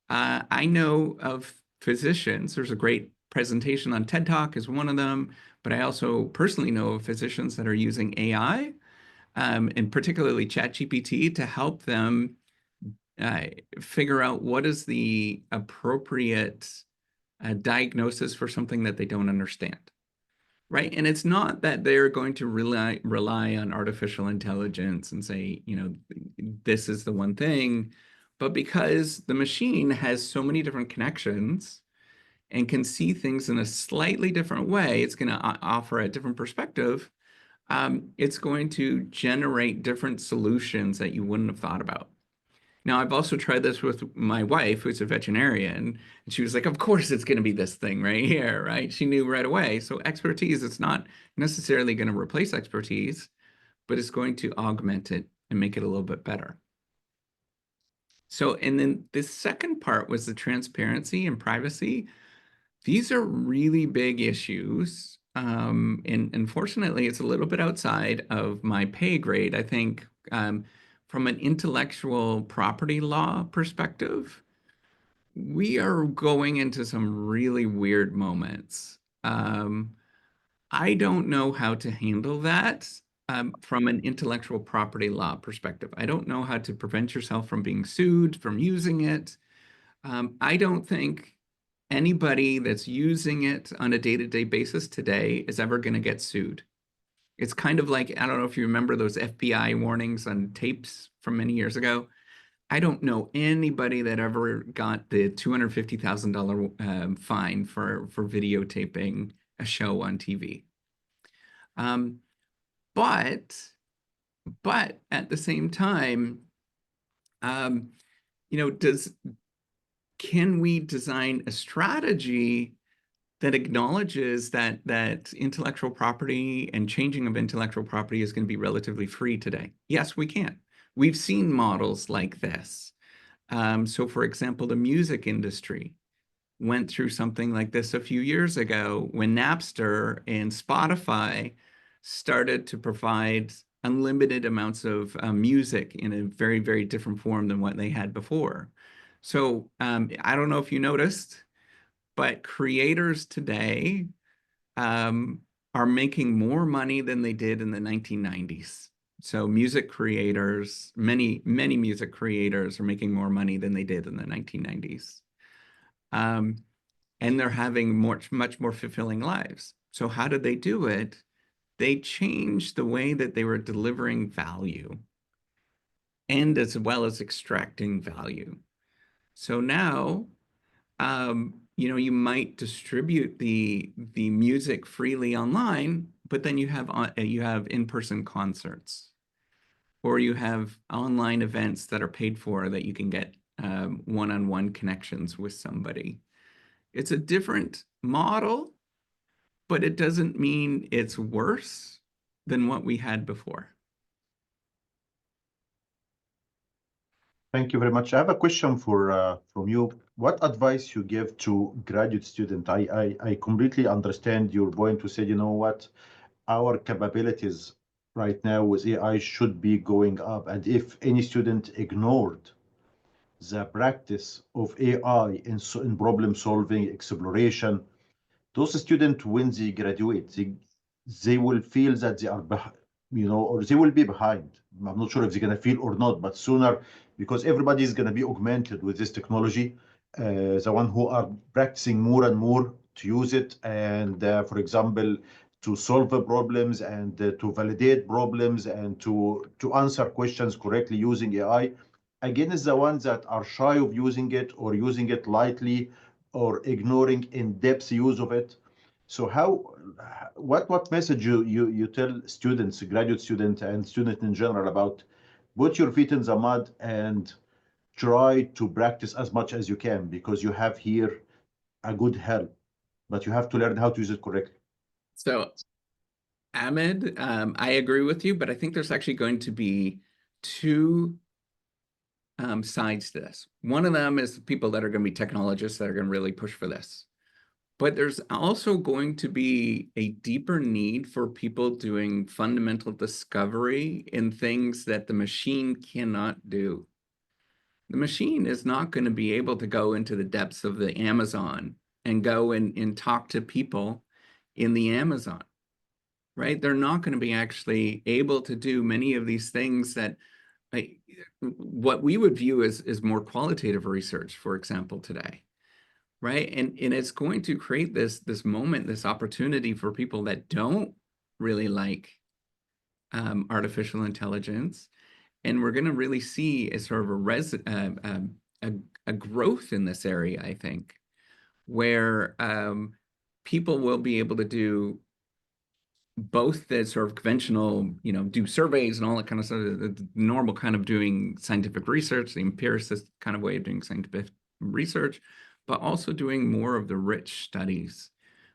Speaker 1: I know of physicians. There's a great presentation on TED Talk is one of them, but I also personally know of physicians that are using AI, and particularly ChatGPT, to help them figure out what is the appropriate diagnosis for something that they don't understand. Right. And it's not that they're going to rely on artificial intelligence and say, this is the one thing, but because the machine has so many different connections and can see things in a slightly different way, it's going to offer a different perspective. It's going to generate different solutions that you wouldn't have thought about. Now, I've also tried this with my wife, who's a veterinarian, and she was like, of course it's going to be this thing right here, right? She knew right away. So expertise, it's not necessarily going to replace expertise, but it's going to augment it and make it a little bit better. So, and then the second part was the transparency and privacy. These are really big issues. And unfortunately, it's a little bit outside of my pay grade. I think from an intellectual property law perspective, we are going into some really weird moments. I don't know how to handle that from an intellectual property law perspective. I don't know how to prevent yourself from being sued, from using it. I don't think anybody that's using it on a day-to-day basis today is ever going to get sued. It's kind of like, I don't know if you remember those FBI warnings on tapes from many years ago. I don't know anybody that ever got the $250,000 fine for videotaping a show on TV. But at the same time, can we design a strategy that acknowledges that intellectual property and changing of intellectual property is going to be relatively free today? Yes, we can. We've seen models like this. So for example, the music industry. went through something like this a few years ago when Napster and Spotify started to provide unlimited amounts of music in a very, very different form than what they had before. So I don't know if you noticed, but creators today are making more money than they did in the 1990s. So music creators, many music creators are making more money than they did in the 1990s. And they're having much more fulfilling lives. So how did they do it? They changed the way that they were delivering value and as well as extracting value. So now, you might distribute the music freely online, but then you have in-person concerts, or you have online events that are paid for that you can get one-on-one connections with somebody. It's a different model, but it doesn't mean it's worse than what we had before.
Speaker 3: Thank you very much. I have a question from you. What advice you give to graduate student? I completely understand your point to say, you know what, our capabilities right now with AI should be going up. And if any student ignored the practice of AI in problem solving, exploration, those students, when they graduate, they will feel that they are or they will be behind. I'm not sure if they're going to feel or not, but sooner, because everybody is going to be augmented with this technology. The one who are practicing more and more to use it, and for example, to solve the problems and to validate problems and to answer questions correctly using AI, again, is the ones that are shy of using it or using it lightly or ignoring in-depth use of it. So what message you tell students, graduate students and students in general, about put your feet in the mud and try to practice as much as you can, because you have here a good help, but you have to learn how to use it correctly.
Speaker 1: So, Ahmed, I agree with you, but I think there's actually going to be two sides to this. One of them is the people that are going to be technologists that are going to really push for this. But there's also going to be a deeper need for people doing fundamental discovery in things that the machine cannot do. The machine is not going to be able to go into the depths of the Amazon and go and talk to people in the Amazon, right? They're not going to be actually able to do many of these things that what we would view as more qualitative research, for example, today. Right. And it's going to create this moment, this opportunity for people that don't really like artificial intelligence. And we're going to really see a sort of a growth in this area, I think, where people will be able to do both the sort of conventional, do surveys and all that kind of stuff, the normal kind of doing scientific research, the empiricist kind of way of doing scientific research, but also doing more of the rich studies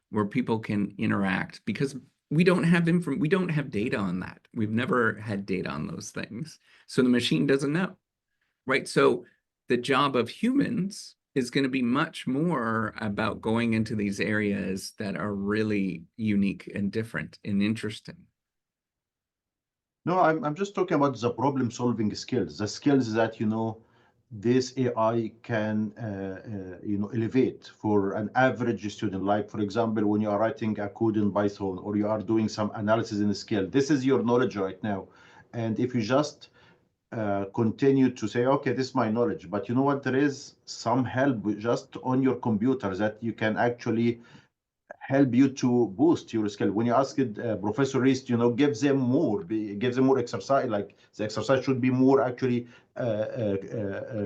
Speaker 1: where people can interact, because we don't have data on that. We've never had data on those things. So the machine doesn't know, right? So the job of humans is going to be much more about going into these areas that are really unique and different and interesting.
Speaker 3: No, I'm just talking about the problem solving skills, the skills that, this AI can, elevate for an average student. Like, for example, when you are writing a code in Python or you are doing some analysis in a skill, this is your knowledge right now. And if you just continue to say, okay, this is my knowledge, but you know what, there is some help just on your computer that you can actually help you to boost your skill. When you ask it, Professor Reist, give them more exercise. Like the exercise should be more actually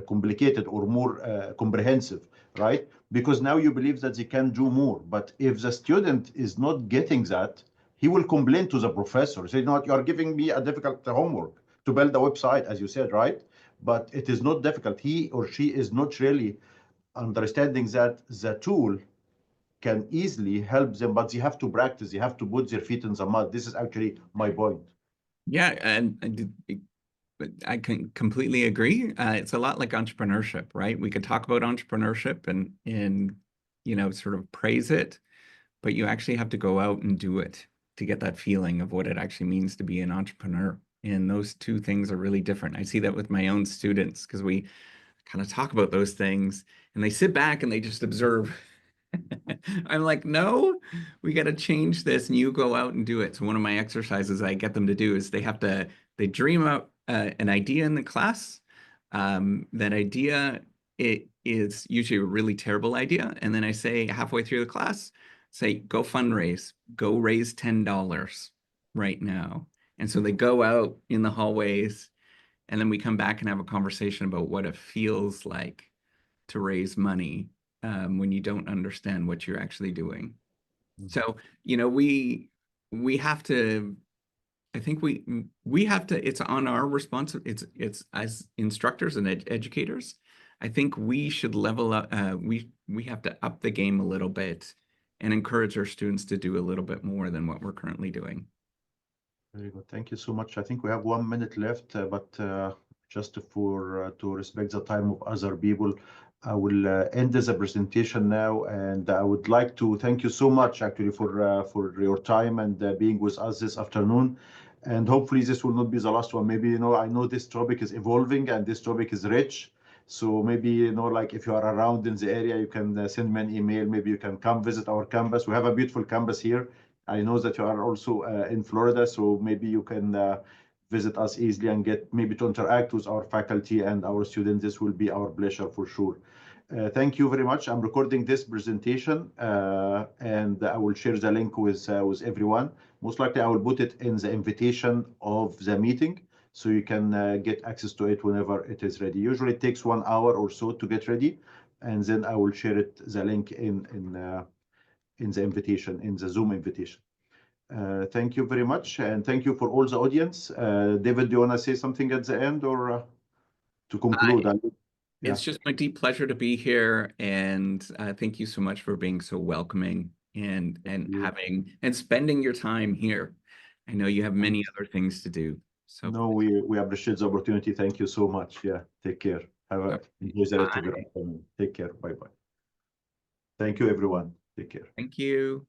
Speaker 3: complicated or more comprehensive, right? Because now you believe that they can do more. But if the student is not getting that, he will complain to the professor. Say, you are giving me a difficult homework to build a website, as you said, right? But it is not difficult. He or she is not really understanding that the tool can easily help them, but they have to practice. They have to put their feet in the mud. This is actually my point.
Speaker 1: Yeah, and I can completely agree. It's a lot like entrepreneurship, right? We could talk about entrepreneurship and sort of praise it, but you actually have to go out and do it to get that feeling of what it actually means to be an entrepreneur. And those two things are really different. I see that with my own students because we kind of talk about those things and they sit back and they just observe. I'm like, no, we got to change this and you go out and do it. So one of my exercises I get them to do is they dream up an idea in the class. That idea, it is usually a really terrible idea. And then I say halfway through the class, say, go fundraise, go raise $10 right now. And so they go out in the hallways and then we come back and have a conversation about what it feels like to raise money when you don't understand what you're actually doing. So, we have to, I think we have to, it's on our it's as instructors and educators, I think we should level up, we have to up the game a little bit and encourage our students to do a little bit more than what we're currently doing.
Speaker 3: Very good. Thank you so much. I think we have 1 minute left, but just to respect the time of other people, I will end this presentation now, and I would like to thank you so much actually for your time and being with us this afternoon. And hopefully this will not be the last one. Maybe, I know this topic is evolving and this topic is rich. So maybe, like if you are around in the area, you can send me an email. Maybe you can come visit our campus. We have a beautiful campus here. I know that you are also in Florida, so maybe you can visit us easily and get maybe to interact with our faculty and our students. This will be our pleasure for sure. Thank you very much. I'm recording this presentation and I will share the link with everyone. Most likely I will put it in the invitation of the meeting so you can get access to it whenever it is ready. Usually it takes 1 hour or so to get ready, and then I will share the link in the invitation, in the Zoom invitation. Thank you very much, and thank you for all the audience. David, do you want to say something at the end or to conclude?
Speaker 1: It's just my deep pleasure to be here, and thank you so much for being so welcoming and spending your time here. I know you have many other things to do. So
Speaker 3: no, we appreciate the opportunity. Thank you so much. Yeah, take care. Enjoy the rest of your afternoon. Take care. Bye bye. Thank you, everyone. Take care.
Speaker 1: Thank you.